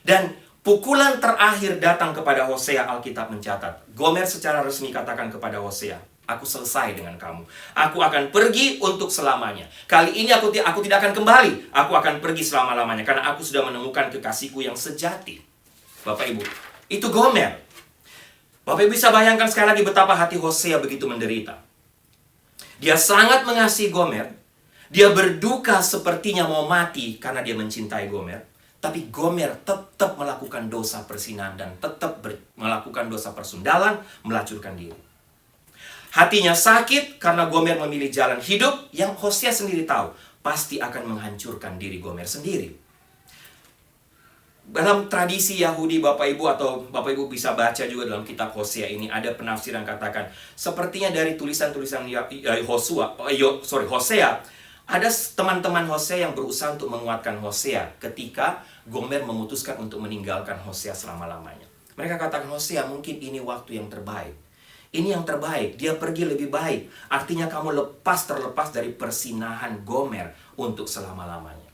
Dan pukulan terakhir datang kepada Hosea, Alkitab mencatat. Gomer secara resmi katakan kepada Hosea, aku selesai dengan kamu. Aku akan pergi untuk selamanya. Kali ini aku tidak akan kembali. Aku akan pergi selama-lamanya. Karena aku sudah menemukan kekasihku yang sejati. Bapak Ibu, itu Gomer. Bapak Ibu bisa bayangkan sekali lagi betapa hati Hosea begitu menderita. Dia sangat mengasihi Gomer. Dia berduka sepertinya mau mati karena dia mencintai Gomer. Tapi Gomer tetap melakukan dosa persinahan dan tetap melakukan dosa persundalan, melacurkan diri. Hatinya sakit karena Gomer memilih jalan hidup yang Hosea sendiri tahu pasti akan menghancurkan diri Gomer sendiri. Dalam tradisi Yahudi, Bapak Ibu, atau Bapak Ibu bisa baca juga dalam kitab Hosea ini, ada penafsiran katakan sepertinya dari tulisan-tulisan Hosea, ada teman-teman Hosea yang berusaha untuk menguatkan Hosea ketika Gomer memutuskan untuk meninggalkan Hosea selama-lamanya. Mereka katakan, Hosea, mungkin ini waktu yang terbaik. Ini yang terbaik, dia pergi lebih baik. Artinya kamu terlepas dari persinahan Gomer untuk selama-lamanya.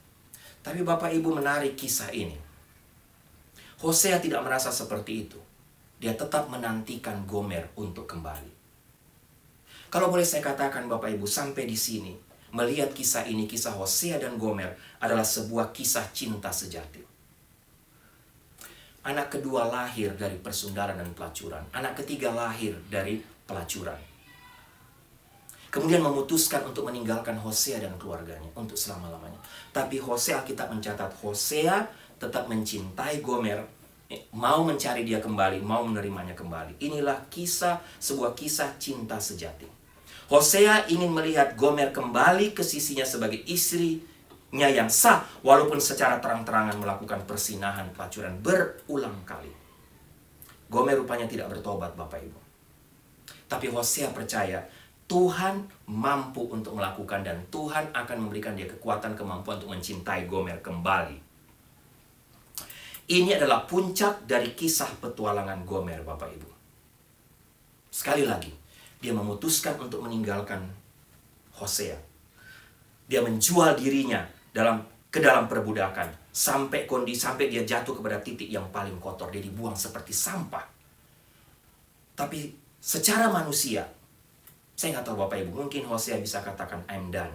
Tapi Bapak Ibu menarik kisah ini. Hosea tidak merasa seperti itu. Dia tetap menantikan Gomer untuk kembali. Kalau boleh saya katakan Bapak Ibu, sampai di sini, melihat kisah ini, kisah Hosea dan Gomer adalah sebuah kisah cinta sejati. Anak kedua lahir dari persundaran dan pelacuran. Anak ketiga lahir dari pelacuran. Kemudian memutuskan untuk meninggalkan Hosea dan keluarganya untuk selama-lamanya. Tapi Hosea, Alkitab mencatat, Hosea tetap mencintai Gomer, mau mencari dia kembali, mau menerimanya kembali. Inilah sebuah kisah cinta sejati. Hosea ingin melihat Gomer kembali ke sisinya sebagai istrinya yang sah, walaupun secara terang-terangan melakukan persinahan, pelacuran berulang kali. Gomer rupanya tidak bertobat, Bapak Ibu. Tapi Hosea percaya Tuhan mampu untuk melakukan, dan Tuhan akan memberikan dia kekuatan, kemampuan untuk mencintai Gomer kembali. Ini adalah puncak dari kisah petualangan Gomer, Bapak Ibu. Sekali lagi, dia memutuskan untuk meninggalkan Hosea. Dia menjual dirinya ke dalam perbudakan sampai dia jatuh kepada titik yang paling kotor. Dia dibuang seperti sampah. Tapi secara manusia, saya nggak tahu Bapak Ibu, mungkin Hosea bisa katakan I'm done.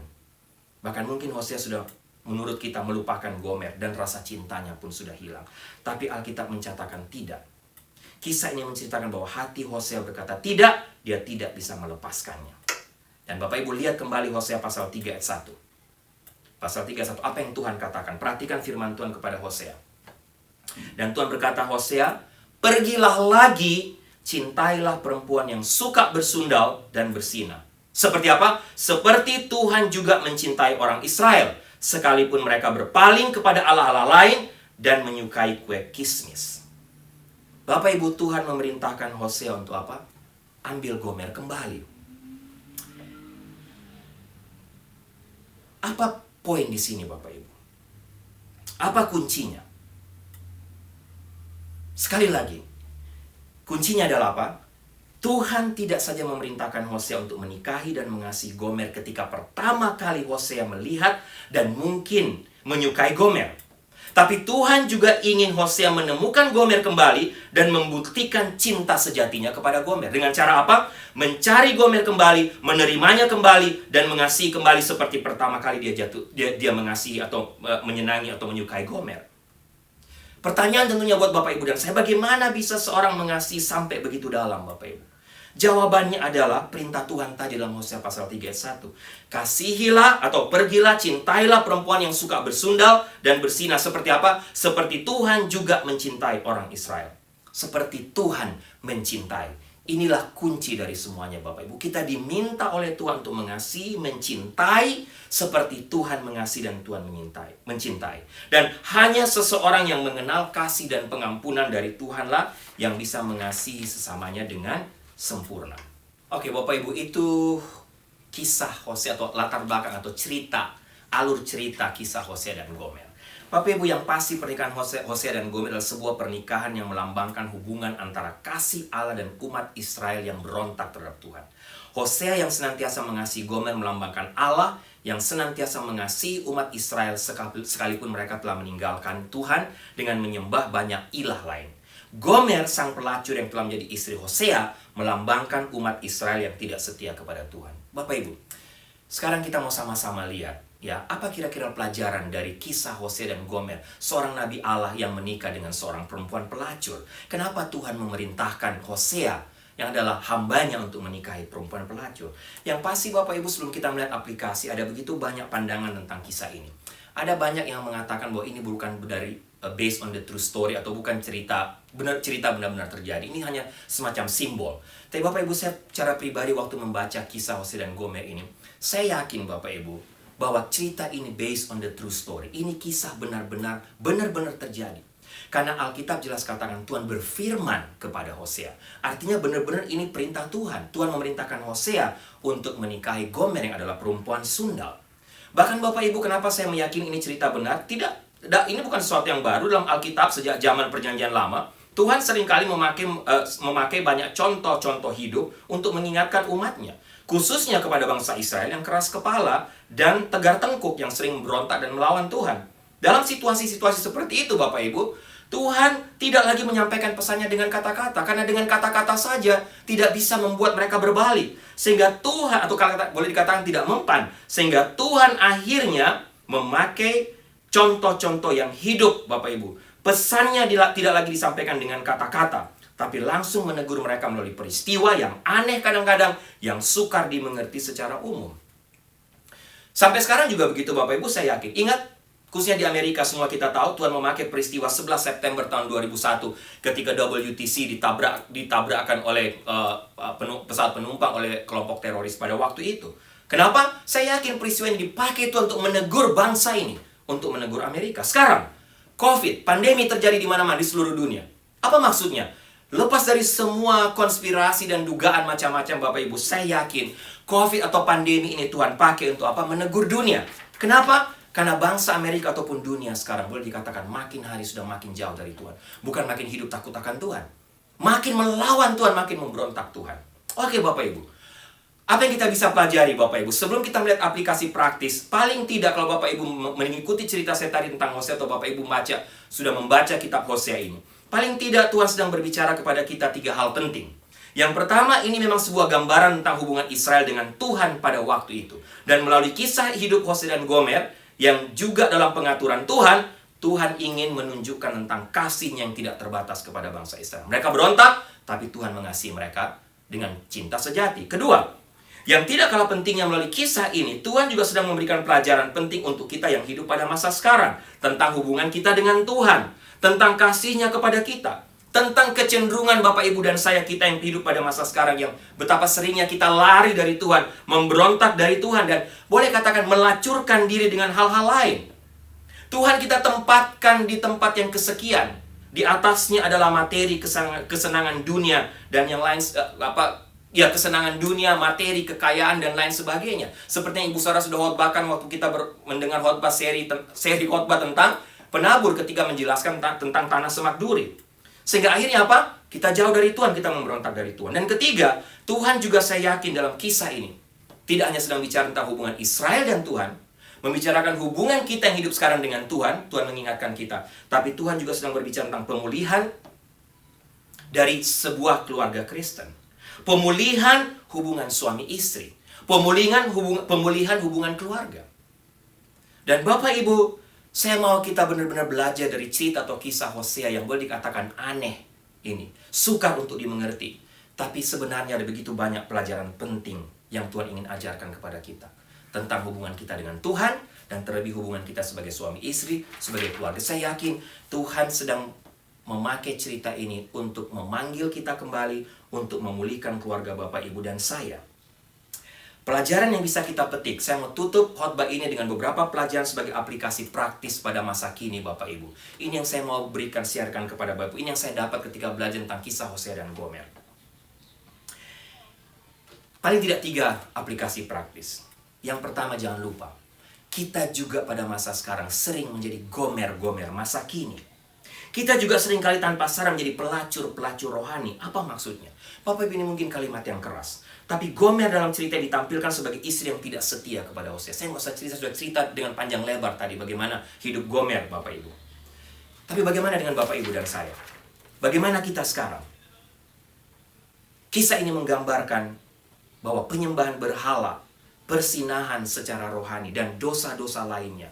Bahkan mungkin Hosea sudah, menurut kita, melupakan Gomer dan rasa cintanya pun sudah hilang. Tapi Alkitab mencatatkan tidak. Kisah ini menceritakan bahwa hati Hosea berkata tidak, dia tidak bisa melepaskannya. Dan Bapak Ibu lihat kembali Hosea pasal 3 ayat 1. Pasal 3 ayat 1, apa yang Tuhan katakan? Perhatikan firman Tuhan kepada Hosea. Dan Tuhan berkata, Hosea, pergilah lagi, cintailah perempuan yang suka bersundal dan bersinah. Seperti apa? Seperti Tuhan juga mencintai orang Israel, sekalipun mereka berpaling kepada allah-allah lain dan menyukai kue kismis. Bapak Ibu, Tuhan memerintahkan Hosea untuk apa? Ambil Gomer kembali. Apa poin di sini Bapak Ibu? Apa kuncinya? Sekali lagi, kuncinya adalah apa? Tuhan tidak saja memerintahkan Hosea untuk menikahi dan mengasihi Gomer ketika pertama kali Hosea melihat dan mungkin menyukai Gomer. Tapi Tuhan juga ingin Hosea menemukan Gomer kembali dan membuktikan cinta sejatinya kepada Gomer. Dengan cara apa? Mencari Gomer kembali, menerimanya kembali, dan mengasihi kembali seperti pertama kali dia mengasihi atau menyenangi atau menyukai Gomer. Pertanyaan tentunya buat Bapak Ibu dan saya, bagaimana bisa seorang mengasihi sampai begitu dalam Bapak Ibu? Jawabannya adalah perintah Tuhan tadi dalam Hosea pasal 3 ayat 1. Kasihilah atau pergilah, cintailah perempuan yang suka bersundal dan bersinah. Seperti apa? Seperti Tuhan juga mencintai orang Israel. Seperti Tuhan mencintai. Inilah kunci dari semuanya Bapak Ibu. Kita diminta oleh Tuhan untuk mengasihi, mencintai seperti Tuhan mengasihi dan Tuhan mencintai. Dan hanya seseorang yang mengenal kasih dan pengampunan dari Tuhanlah yang bisa mengasihi sesamanya dengan sempurna. Oke Bapak Ibu, itu kisah Hosea atau latar belakang atau cerita, alur cerita kisah Hosea dan Gomer. Bapak Ibu, yang pasti pernikahan Hosea dan Gomer adalah sebuah pernikahan yang melambangkan hubungan antara kasih Allah dan umat Israel yang berontak terhadap Tuhan. Hosea yang senantiasa mengasihi Gomer melambangkan Allah yang senantiasa mengasihi umat Israel sekalipun mereka telah meninggalkan Tuhan dengan menyembah banyak ilah lain. Gomer, sang pelacur yang telah menjadi istri Hosea, melambangkan umat Israel yang tidak setia kepada Tuhan. Bapak Ibu, sekarang kita mau sama-sama lihat, ya, apa kira-kira pelajaran dari kisah Hosea dan Gomer, seorang nabi Allah yang menikah dengan seorang perempuan pelacur. Kenapa Tuhan memerintahkan Hosea yang adalah hambanya untuk menikahi perempuan pelacur? Yang pasti Bapak Ibu, sebelum kita melihat aplikasi, ada begitu banyak pandangan tentang kisah ini. Ada banyak yang mengatakan bahwa ini bukan dari based on the true story atau bukan cerita benar-benar terjadi. Ini hanya semacam simbol. Tapi Bapak Ibu, saya secara pribadi waktu membaca kisah Hosea dan Gomer ini, saya yakin Bapak Ibu bahwa cerita ini based on the true story. Ini kisah benar-benar terjadi. Karena Alkitab jelas katakan Tuhan berfirman kepada Hosea. Artinya benar-benar ini perintah Tuhan. Tuhan memerintahkan Hosea untuk menikahi Gomer yang adalah perempuan sundal. Bahkan Bapak Ibu, kenapa saya meyakini ini cerita benar? Tidak, ini bukan sesuatu yang baru dalam Alkitab. Sejak zaman Perjanjian Lama, Tuhan seringkali memakai banyak contoh-contoh hidup untuk mengingatkan umatnya. Khususnya kepada bangsa Israel yang keras kepala dan tegar tengkuk, yang sering berontak dan melawan Tuhan. Dalam situasi-situasi seperti itu Bapak Ibu, Tuhan tidak lagi menyampaikan pesannya dengan kata-kata. Karena dengan kata-kata saja tidak bisa membuat mereka berbalik. Sehingga Tuhan, atau boleh dikatakan tidak mempan. Sehingga Tuhan akhirnya memakai contoh-contoh yang hidup Bapak Ibu. Pesannya tidak lagi disampaikan dengan kata-kata, tapi langsung menegur mereka melalui peristiwa yang aneh kadang-kadang, yang sukar dimengerti secara umum. Sampai sekarang juga begitu Bapak Ibu, saya yakin. Ingat, khususnya di Amerika, semua kita tahu Tuhan memakai peristiwa 11 September tahun 2001 ketika WTC ditabrakkan oleh pesawat penumpang oleh kelompok teroris pada waktu itu. Kenapa? Saya yakin peristiwa ini dipakai Tuhan untuk menegur bangsa ini, untuk menegur Amerika. Sekarang, COVID, pandemi terjadi di mana-mana di seluruh dunia. Apa maksudnya? Lepas dari semua konspirasi dan dugaan macam-macam Bapak Ibu, saya yakin COVID atau pandemi ini Tuhan pakai untuk apa? Menegur dunia. Kenapa? Karena bangsa Amerika ataupun dunia sekarang boleh dikatakan makin hari sudah makin jauh dari Tuhan. Bukan makin hidup takut akan Tuhan. Makin melawan Tuhan, makin memberontak Tuhan. Oke Bapak Ibu. Apa yang kita bisa pelajari Bapak Ibu? Sebelum kita melihat aplikasi praktis, paling tidak kalau Bapak Ibu mengikuti cerita saya tadi tentang Hosea, atau Bapak Ibu sudah membaca kitab Hosea ini, paling tidak Tuhan sedang berbicara kepada kita 3 hal penting. Yang pertama, ini memang sebuah gambaran tentang hubungan Israel dengan Tuhan pada waktu itu. Dan melalui kisah hidup Hosea dan Gomer, yang juga dalam pengaturan Tuhan, Tuhan ingin menunjukkan tentang kasih-Nya yang tidak terbatas kepada bangsa Israel. Mereka berontak, tapi Tuhan mengasihi mereka dengan cinta sejati. Kedua, yang tidak kalah pentingnya melalui kisah ini, Tuhan juga sedang memberikan pelajaran penting untuk kita yang hidup pada masa sekarang. Tentang hubungan kita dengan Tuhan. Tentang kasih-Nya kepada kita. Tentang kecenderungan Bapak Ibu dan saya, kita yang hidup pada masa sekarang, yang betapa seringnya kita lari dari Tuhan, memberontak dari Tuhan, dan boleh katakan melacurkan diri dengan hal-hal lain. Tuhan kita tempatkan di tempat yang kesekian. Di atasnya adalah materi, kesenangan dunia, dan yang lain Ya, kesenangan dunia, materi, kekayaan, dan lain sebagainya. Seperti yang Ibu Sarah sudah khotbahkan waktu kita mendengar khotbah seri khotbah tentang penabur ketika menjelaskan tentang tanah semak duri. Sehingga akhirnya apa? Kita jauh dari Tuhan, kita memberontak dari Tuhan. Dan ketiga, Tuhan juga saya yakin dalam kisah ini tidak hanya sedang bicara tentang hubungan Israel dan Tuhan, membicarakan hubungan kita yang hidup sekarang dengan Tuhan. Tuhan mengingatkan kita. Tapi Tuhan juga sedang berbicara tentang pemulihan dari sebuah keluarga Kristen. Pemulihan hubungan suami istri. Pemulihan hubungan keluarga. Dan Bapak Ibu, saya mau kita benar-benar belajar dari cerita atau kisah Hosea yang boleh dikatakan aneh ini. Sukar untuk dimengerti. Tapi sebenarnya ada begitu banyak pelajaran penting yang Tuhan ingin ajarkan kepada kita. Tentang hubungan kita dengan Tuhan, dan terlebih hubungan kita sebagai suami istri, sebagai keluarga. Saya yakin Tuhan sedang memakai cerita ini untuk memanggil kita kembali, untuk memulihkan keluarga Bapak, Ibu, dan saya. Pelajaran yang bisa kita petik, saya mau tutup khotbah ini dengan beberapa pelajaran sebagai aplikasi praktis pada masa kini Bapak, Ibu. Ini yang saya mau berikan, siarkan kepada Bapak Ibu. Ini yang saya dapat ketika belajar tentang kisah Hosea dan Gomer. Paling tidak 3 aplikasi praktis. Yang pertama, jangan lupa, kita juga pada masa sekarang sering menjadi Gomer-Gomer masa kini. Kita juga seringkali tanpa sadar menjadi pelacur-pelacur rohani. Apa maksudnya? Bapak Ibu, ini mungkin kalimat yang keras. Tapi Gomer dalam cerita ditampilkan sebagai istri yang tidak setia kepada Hosea. Saya nggak usah cerita, sudah cerita dengan panjang lebar tadi bagaimana hidup Gomer, Bapak Ibu. Tapi bagaimana dengan Bapak Ibu dan saya? Bagaimana kita sekarang? Kisah ini menggambarkan bahwa penyembahan berhala, persinahan secara rohani, dan dosa-dosa lainnya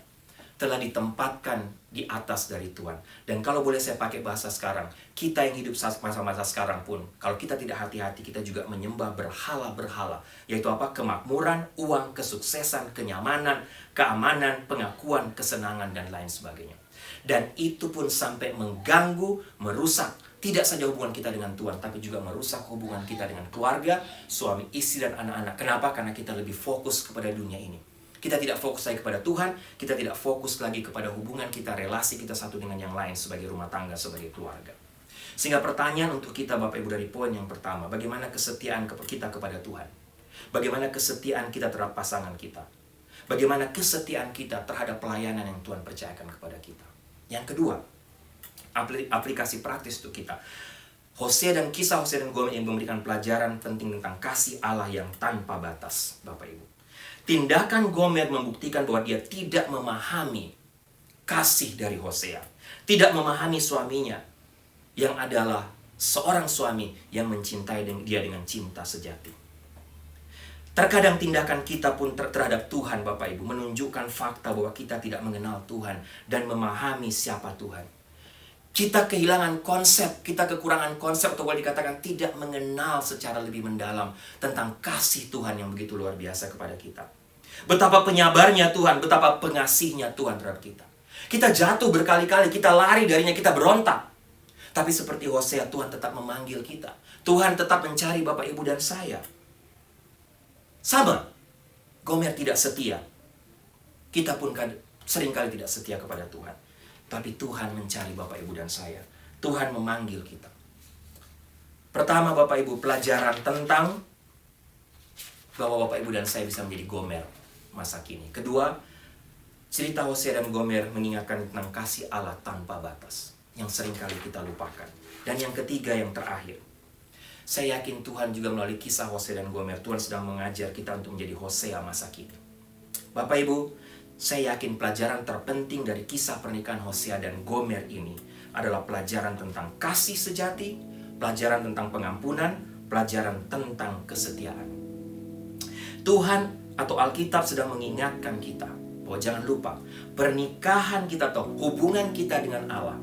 telah ditempatkan di atas dari Tuhan. Dan kalau boleh saya pakai bahasa sekarang, kita yang hidup masa-masa sekarang pun, kalau kita tidak hati-hati, kita juga menyembah berhala-berhala. Yaitu apa? Kemakmuran, uang, kesuksesan, kenyamanan, keamanan, pengakuan, kesenangan, dan lain sebagainya. Dan itu pun sampai mengganggu, merusak, tidak saja hubungan kita dengan Tuhan, tapi juga merusak hubungan kita dengan keluarga, suami, istri, dan anak-anak. Kenapa? Karena kita lebih fokus kepada dunia ini. Kita tidak fokus lagi kepada Tuhan, kita tidak fokus lagi kepada hubungan kita, relasi kita satu dengan yang lain sebagai rumah tangga, sebagai keluarga. Sehingga pertanyaan untuk kita Bapak Ibu dari poin yang pertama, bagaimana kesetiaan kita kepada Tuhan? Bagaimana kesetiaan kita terhadap pasangan kita? Bagaimana kesetiaan kita terhadap pelayanan yang Tuhan percayakan kepada kita? Yang kedua, aplikasi praktis untuk kita. Hosea dan kisah Hosea dan Gomer yang memberikan pelajaran penting tentang kasih Allah yang tanpa batas, Bapak Ibu. Tindakan Gomer membuktikan bahwa dia tidak memahami kasih dari Hosea. Tidak memahami suaminya yang adalah seorang suami yang mencintai dia dengan cinta sejati. Terkadang tindakan kita pun terhadap Tuhan Bapak Ibu menunjukkan fakta bahwa kita tidak mengenal Tuhan dan memahami siapa Tuhan. Kita kehilangan konsep, kita kekurangan konsep atau boleh dikatakan tidak mengenal secara lebih mendalam tentang kasih Tuhan yang begitu luar biasa kepada kita. Betapa penyabarnya Tuhan, betapa pengasihnya Tuhan terhadap kita. Kita jatuh berkali-kali, kita lari darinya, kita berontak. Tapi seperti Hosea, Tuhan tetap memanggil kita. Tuhan tetap mencari Bapak, Ibu, dan saya. Sama, Gomer tidak setia. Kita pun seringkali tidak setia kepada Tuhan. Tapi Tuhan mencari Bapak, Ibu, dan saya. Tuhan memanggil kita. Pertama Bapak, Ibu, pelajaran tentang bahwa Bapak, Ibu, dan saya bisa menjadi Gomer masa kini. Kedua, cerita Hosea dan Gomer mengingatkan tentang kasih Allah tanpa batas yang seringkali kita lupakan. Dan yang ketiga, yang terakhir, saya yakin Tuhan juga melalui kisah Hosea dan Gomer, Tuhan sedang mengajar kita untuk menjadi Hosea masa kini. Bapak, Ibu, saya yakin pelajaran terpenting dari kisah pernikahan Hosea dan Gomer ini adalah pelajaran tentang kasih sejati, pelajaran tentang pengampunan, pelajaran tentang kesetiaan. Tuhan atau Alkitab sedang mengingatkan kita bahwa jangan lupa, pernikahan kita atau hubungan kita dengan Allah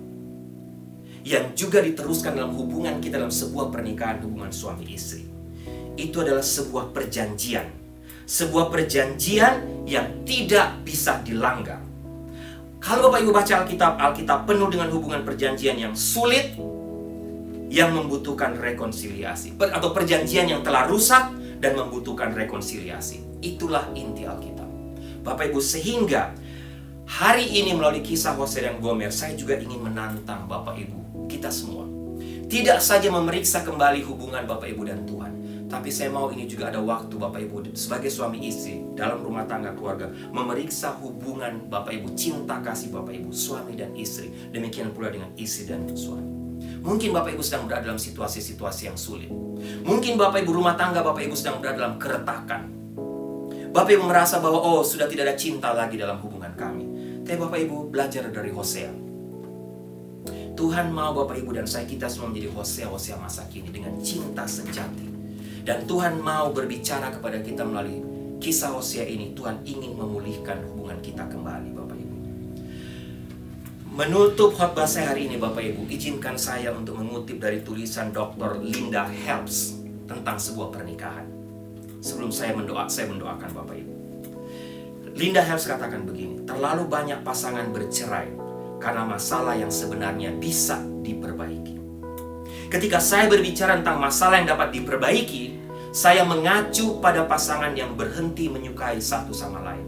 yang juga diteruskan dalam hubungan kita dalam sebuah pernikahan, hubungan suami istri, itu adalah sebuah perjanjian. Sebuah perjanjian yang tidak bisa dilanggar. Kalau Bapak Ibu baca Alkitab penuh dengan hubungan perjanjian yang sulit, yang membutuhkan rekonsiliasi, atau perjanjian yang telah rusak dan membutuhkan rekonsiliasi. Itulah inti Alkitab. Bapak Ibu, sehingga hari ini melalui kisah Hosea dan Gomer, saya juga ingin menantang Bapak Ibu, kita semua. Tidak saja memeriksa kembali hubungan Bapak Ibu dan Tuhan, Tapi saya mau ini juga ada waktu Bapak Ibu sebagai suami istri dalam rumah tangga keluarga memeriksa hubungan Bapak Ibu, cinta kasih Bapak Ibu, suami dan istri. Demikian pula dengan istri dan suami. Mungkin Bapak Ibu sedang berada dalam situasi-situasi yang sulit. Mungkin Bapak Ibu rumah tangga Bapak Ibu sedang berada dalam keretakan. Bapak Ibu merasa bahwa sudah tidak ada cinta lagi dalam hubungan kami. Tapi Bapak Ibu belajar dari Hosea. Tuhan mau Bapak Ibu dan saya kita semua menjadi Hosea masa kini dengan cinta sejati. Dan Tuhan mau berbicara kepada kita melalui kisah Hosea ini. Tuhan ingin memulihkan hubungan kita kembali Bapak Ibu. Menutup khotbah saya hari ini Bapak Ibu, izinkan saya untuk mengutip dari tulisan Dr. Linda Helps tentang sebuah pernikahan. Sebelum saya mendoakan Bapak Ibu. Linda Helps katakan begini, terlalu banyak pasangan bercerai karena masalah yang sebenarnya bisa diperbaiki. Ketika saya berbicara tentang masalah yang dapat diperbaiki, saya mengacu pada pasangan yang berhenti menyukai satu sama lain.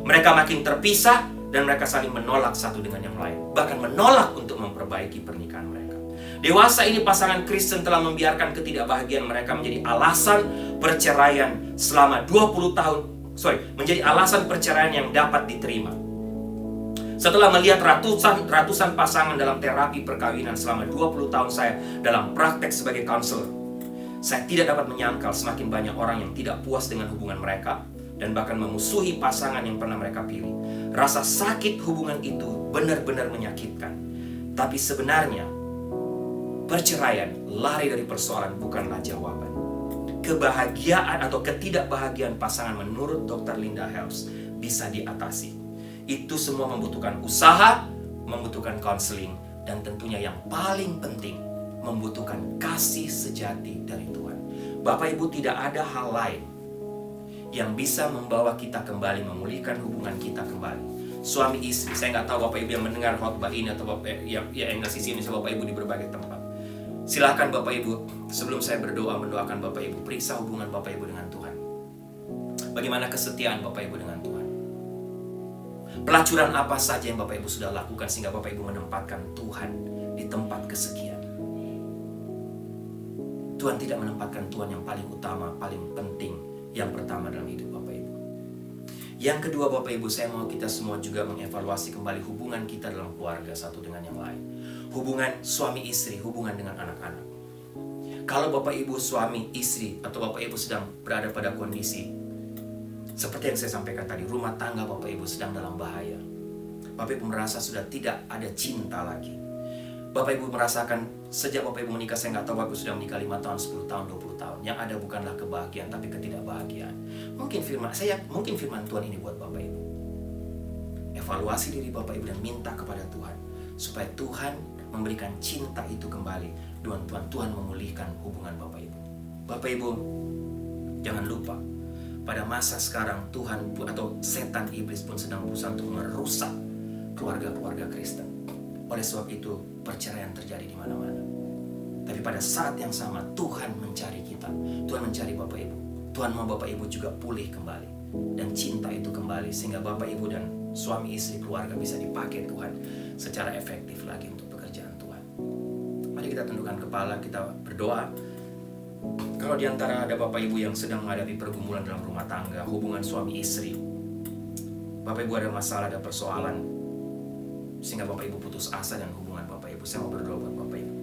Mereka makin terpisah dan mereka saling menolak satu dengan yang lain. Bahkan menolak untuk memperbaiki pernikahan mereka. Dewasa ini pasangan Kristen telah membiarkan ketidakbahagiaan mereka menjadi alasan perceraian selama 20 tahun. Menjadi alasan perceraian yang dapat diterima. Setelah melihat ratusan pasangan dalam terapi perkawinan selama 20 tahun saya dalam praktek sebagai konselor, saya tidak dapat menyangkal semakin banyak orang yang tidak puas dengan hubungan mereka dan bahkan memusuhi pasangan yang pernah mereka pilih. Rasa sakit hubungan itu benar-benar menyakitkan. Tapi sebenarnya perceraian lari dari persoalan bukanlah jawaban. Kebahagiaan atau ketidakbahagiaan pasangan menurut Dr. Linda Helps bisa diatasi. Itu semua membutuhkan usaha, membutuhkan konseling, dan tentunya yang paling penting, membutuhkan kasih sejati dari Tuhan. Bapak Ibu, tidak ada hal lain yang bisa membawa kita kembali, memulihkan hubungan kita kembali. Suami istri, saya nggak tahu Bapak Ibu yang mendengar khotbah ini atau Bapak yang sisi ini Bapak Ibu di berbagai tempat. Silakan Bapak Ibu, sebelum saya berdoa mendoakan Bapak Ibu, periksa hubungan Bapak Ibu dengan Tuhan. Bagaimana kesetiaan Bapak Ibu dengan Tuhan? Pelacuran apa saja yang Bapak Ibu sudah lakukan sehingga Bapak Ibu menempatkan Tuhan di tempat kesekian? Tuhan tidak menempatkan Tuhan yang paling utama, paling penting, yang pertama dalam hidup Bapak Ibu. Yang kedua Bapak Ibu, saya mau kita semua juga mengevaluasi kembali hubungan kita dalam keluarga satu dengan yang lain. Hubungan suami istri, hubungan dengan anak-anak. Kalau Bapak Ibu suami istri atau Bapak Ibu sedang berada pada kondisi seperti yang saya sampaikan tadi, rumah tangga Bapak Ibu sedang dalam bahaya. Bapak Ibu merasa sudah tidak ada cinta lagi. Bapak Ibu merasakan sejak Bapak Ibu menikah, saya nggak tahu Bapak Ibu sudah menikah 5 tahun, 10 tahun, 20 tahun. Yang ada bukanlah kebahagiaan tapi ketidakbahagiaan. Mungkin firman Tuhan ini buat Bapak Ibu. Evaluasi diri Bapak Ibu dan minta kepada Tuhan supaya Tuhan memberikan cinta itu kembali. Tuhan memulihkan hubungan Bapak Ibu. Bapak Ibu, jangan lupa pada masa sekarang Tuhan atau setan iblis pun sedang berusaha untuk merusak keluarga-keluarga Kristen. Oleh sebab itu perceraian terjadi di mana-mana. Tapi pada saat yang sama Tuhan mencari kita. Tuhan mencari Bapak Ibu. Tuhan mau Bapak Ibu juga pulih kembali dan cinta itu kembali sehingga Bapak Ibu dan suami istri keluarga bisa dipakai Tuhan secara efektif lagi untuk pekerjaan Tuhan. Mari kita tundukkan kepala, kita berdoa. Kalau di antara ada Bapak Ibu yang sedang menghadapi pergumulan dalam rumah tangga, hubungan suami istri, Bapak Ibu ada masalah, ada persoalan, sehingga Bapak Ibu putus asa dan hubungan Bapak Ibu, saya mau berdoa buat Bapak Ibu.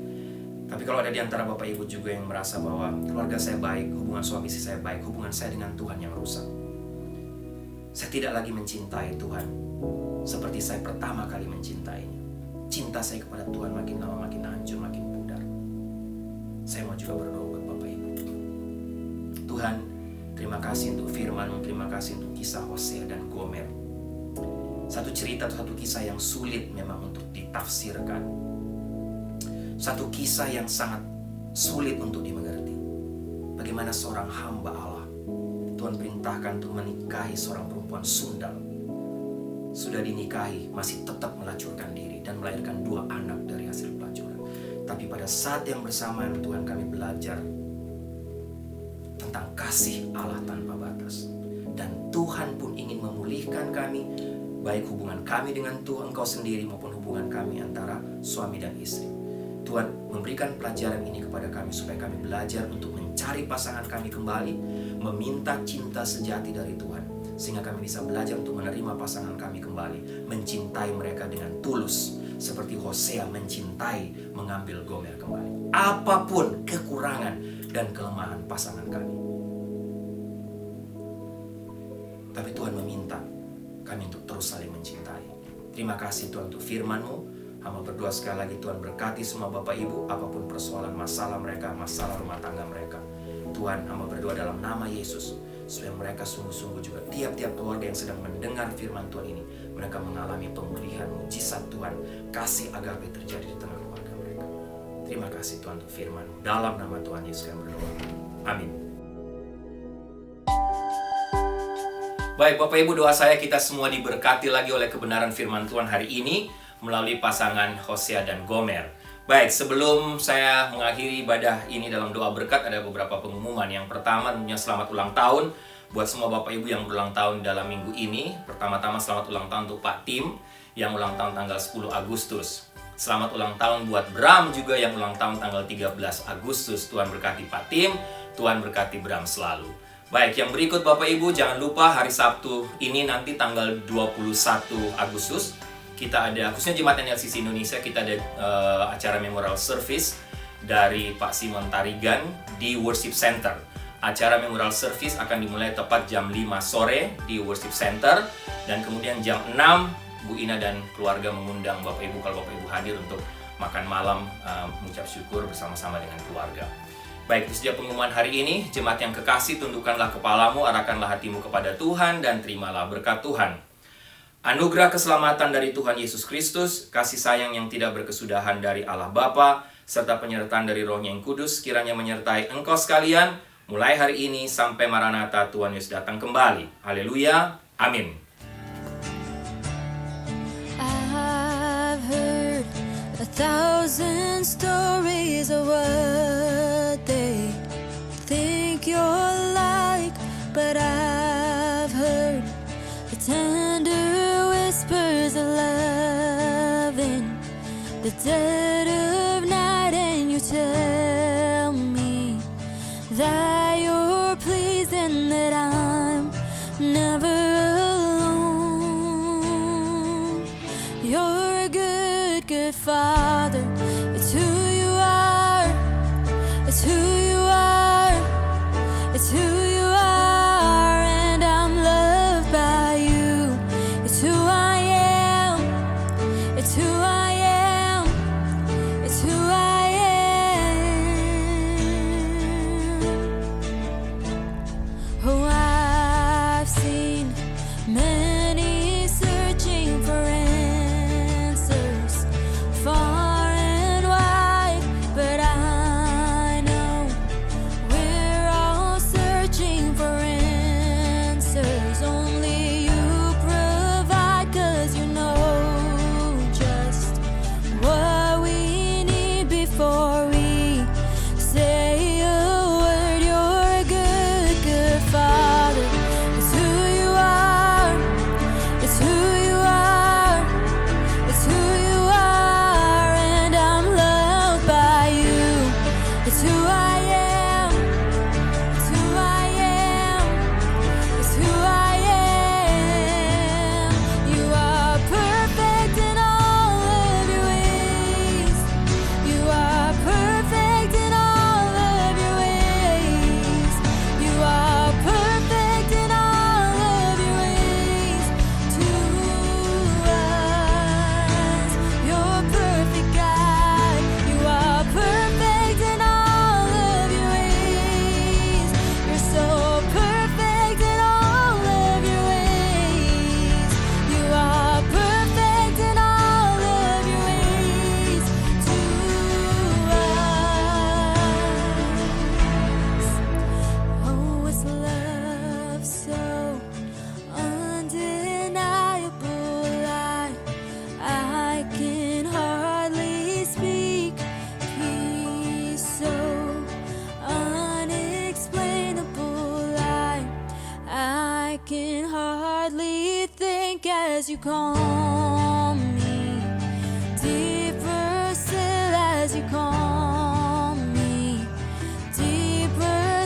Tapi kalau ada di antara Bapak Ibu juga yang merasa bahwa keluarga saya baik, hubungan suami istri saya baik, hubungan saya dengan Tuhan yang rusak, saya tidak lagi mencintai Tuhan seperti saya pertama kali mencintainya. Cinta saya kepada Tuhan makin lama makin hancur, makin pudar. Saya mau juga berdoa buat Bapak Ibu. Tuhan, terima kasih untuk firman-Mu, terima kasih untuk kisah Hosea dan Gomer. Satu cerita atau satu kisah yang sulit memang untuk ditafsirkan. Satu kisah yang sangat sulit untuk dimengerti. Bagaimana seorang hamba Allah, Tuhan perintahkan untuk menikahi seorang perempuan sundal. Sudah dinikahi, masih tetap melacurkan diri dan melahirkan 2 anak dari hasil pelacuran. Tapi pada saat yang bersamaan Tuhan, kami belajar tentang kasih Allah tanpa batas. Dan Tuhan pun ingin memulihkan kami, baik hubungan kami dengan Tuhan Engkau sendiri maupun hubungan kami antara suami dan istri. Tuhan memberikan pelajaran ini kepada kami supaya kami belajar untuk mencari pasangan kami kembali, meminta cinta sejati dari Tuhan, sehingga kami bisa belajar untuk menerima pasangan kami kembali, mencintai mereka dengan tulus, seperti Hosea mencintai mengambil Gomer kembali. Apapun kekurangan dan kelemahan pasangan kami, tapi Tuhan meminta kami untuk terus saling mencintai. Terima kasih Tuhan untuk firman-Mu. Hamba berdoa sekali lagi, Tuhan berkati semua Bapak Ibu, apapun persoalan masalah mereka, masalah rumah tangga mereka. Tuhan, hamba berdoa dalam nama Yesus, supaya mereka sungguh-sungguh juga, tiap-tiap keluarga yang sedang mendengar firman Tuhan ini, mereka mengalami pemulihan, mujizat Tuhan, kasih agape terjadi di tengah keluarga mereka. Terima kasih Tuhan untuk firman. Dalam nama Tuhan Yesus kami berdoa. Amin. Baik Bapak Ibu, doa saya kita semua diberkati lagi oleh kebenaran firman Tuhan hari ini melalui pasangan Hosea dan Gomer. Baik, sebelum saya mengakhiri ibadah ini dalam doa berkat, ada beberapa pengumuman. Yang pertama tentunya selamat ulang tahun buat semua Bapak Ibu yang berulang tahun dalam minggu ini. Pertama-tama selamat ulang tahun untuk Pak Tim yang ulang tahun tanggal 10 Agustus. Selamat ulang tahun buat Bram juga yang ulang tahun tanggal 13 Agustus. Tuhan berkati Pak Tim, Tuhan berkati Bram selalu. Baik, yang berikut Bapak Ibu, jangan lupa hari Sabtu ini nanti tanggal 21 Agustus kita ada, khususnya Jemaat NLCC Indonesia, kita ada acara memorial service dari Pak Simon Tarigan di Worship Center. Acara memorial service akan dimulai tepat jam 5 sore di Worship Center, dan kemudian jam 6 Bu Ina dan keluarga mengundang Bapak Ibu, kalau Bapak Ibu hadir, untuk makan malam mengucap syukur bersama-sama dengan keluarga. Baik, itu saja pengumuman hari ini. Jemaat yang kekasih, tundukkanlah kepalamu, arahkanlah hatimu kepada Tuhan, dan terimalah berkat Tuhan. Anugerah keselamatan dari Tuhan Yesus Kristus, kasih sayang yang tidak berkesudahan dari Allah Bapa, serta penyertaan dari Roh-Nya yang Kudus, kiranya menyertai engkau sekalian, mulai hari ini sampai Maranatha Tuhan Yesus datang kembali. Haleluya. Amin. I've heard 1,000 stories of what they think you're like, but I've heard the tender whispers of love in the dead of night, and you tell me that you're pleased and that I'm never alone. You're a good, good Father. It's who you are. It's who you are. It's who you are, and I'm loved by you. It's who I am. It's who I am. It's who I am. Oh, I've seen many searching for answers far and wide, but I know we're all searching for answers. Only you provide, 'cause you know just what we need before we say a word. You're a good, good Father. It's who you are. It's who you are. It's who you are, and I'm loved by you. It's who I am. It's who I am. It's who I am. You are perfect in all of your ways. You are perfect in all of your ways. You are perfect in all of your ways to us. You're perfect, God. You are perfect in all of your ways. You're so perfect in all of your ways. You are perfect in all of your ways to us. Oh, it's love so undeniable. I can hardly speak. Peace so unexplainable. I can hardly think as you call me. Deeper still as you call me. Deeper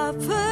I put